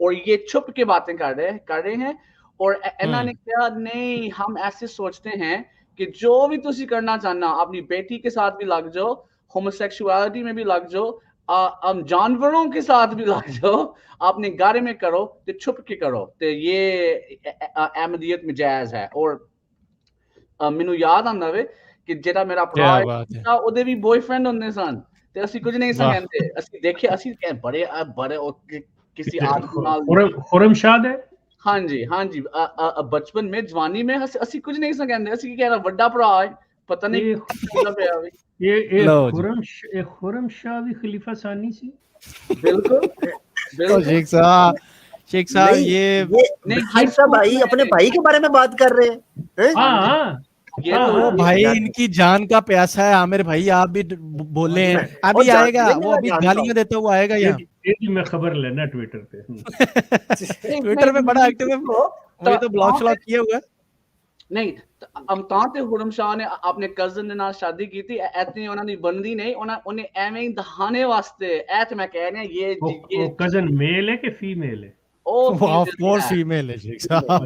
اور یہ چھپ کے باتیں کر رہے ہیں. اور انہوں نے کہا نہیں, ہم ایسے سوچتے ہیں کہ جو بھی تسی کرنا چاہنا, اپنی بیٹی کے ساتھ بھی لگ جاؤ, ہوموسیکشوالٹی میں بھی لگ جاؤ, جانوروں کے ساتھ بھی لگ جاؤ, اپنے گھر میں کرو, تو چھپ کے کرو, تو یہ احمدیت میں جائز ہے. اور مینوں یاد آندا وے کہ جیڑا میرا بھرا ہے اودے بھی بوائے فرینڈ ہوندے سن, تے اسی کچھ نہیں سمجھتے, اسی دیکھے, اسی بڑے کسی آدمی نال خرم شاد ہے. ہاں جی, بچپن میں, جوانی میں اسی کچھ نہیں سمجھتے, اسی کہہ رہا بڑا بھرا ہے, پتہ نہیں کیوں پیا ہوے. یہ خرم شاہ بھی خلیفہ ثانی سی. بالکل شیخ صاحب یہ نہیں صاحب بھائی اپنے بھائی کے بارے میں بات کر رہے ہیں. ہاں وہ بھائی ان کی جان کا پیاسا ہے. عامر بھائی آپ بھی بولے ہیں, ابھی آئے گا, وہ ابھی گالیاں دیتا ہوا آئے گا. یہاں میں خبر لینا ٹویٹر پہ, ٹویٹر پہ بڑا ایکٹیو ہے, وہی تو بلاگ شلاگ کیا ہوا ہے. نہیں, امتان تے خرم شاہ نے اپنے کزن دے نال شادی کیتی, اتنی انہاں دی بندی نہیں, انہیں ایویں دہانے واسطے, اے تے میں کہہ رہا یہ کزن میل ہے کہ فیمیل ہے؟ آف کورس فیمیل ہے شیخ صاحب.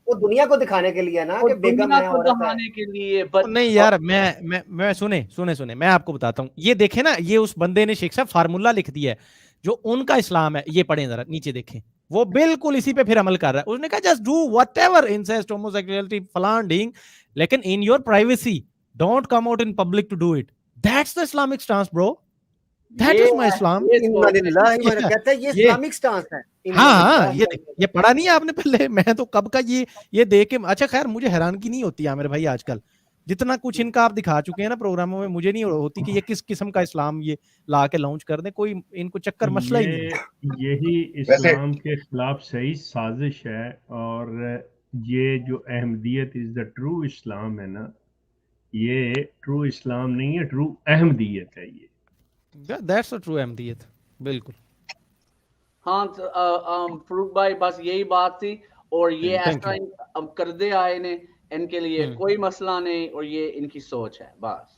وہ دنیا کو دکھانے کے لیے نا, کہ بیگم ہے, عورت ہے. کے لیے نہیں یار, میں سنے میں آپ کو بتاتا ہوں. یہ دیکھیں نا, یہ اس بندے نے شیخ صاحب فارمولا لکھ دیا ہے جو ان کا اسلام ہے. یہ پڑھیں ذرا نیچے دیکھیں, وہ بالکل اسی پہ پھر عمل کر رہا ہے. اس نے کہا just do whatever, incest, homosexuality, فلان ڈینگ, لیکن in your privacy don't come out in public to do it. That's the Islamic stance bro, that is my Islam. کہتا ہے یہ اسلامک سٹانس ہے. ہاں, یہ پڑھا نہیں ہے آپ نے پہلے؟ میں تو کب کا یہ دیکھ کے, اچھا خیر مجھے حیرانگی نہیں ہوتی عامر بھائی, آج کل جتنا کچھ ان کا آپ دکھا چکے ہیں نا پروگراموں میں, مجھے نہیں ہوتی کہ یہ کس قسم کا اسلام یہ لا کے لانچ کر دیں. کوئی ان کو چکر مسئلہ ہی نہیں ہے. یہی اسلام کے خلاف صحیح سازش ہے. اور یہ جو احمدیت از دا ٹرو اسلام ہے نا, یہ ٹرو اسلام نہیں ہے, ٹرو احمدیت ہے. یہ دیٹس ٹرو احمدیت, بالکل. ہاں فروخ بھائی, بس یہی بات تھی. اور یہ ایسا کردے آئے نے, ان کے لیے کوئی مسئلہ نہیں, اور یہ ان کی سوچ ہے بس.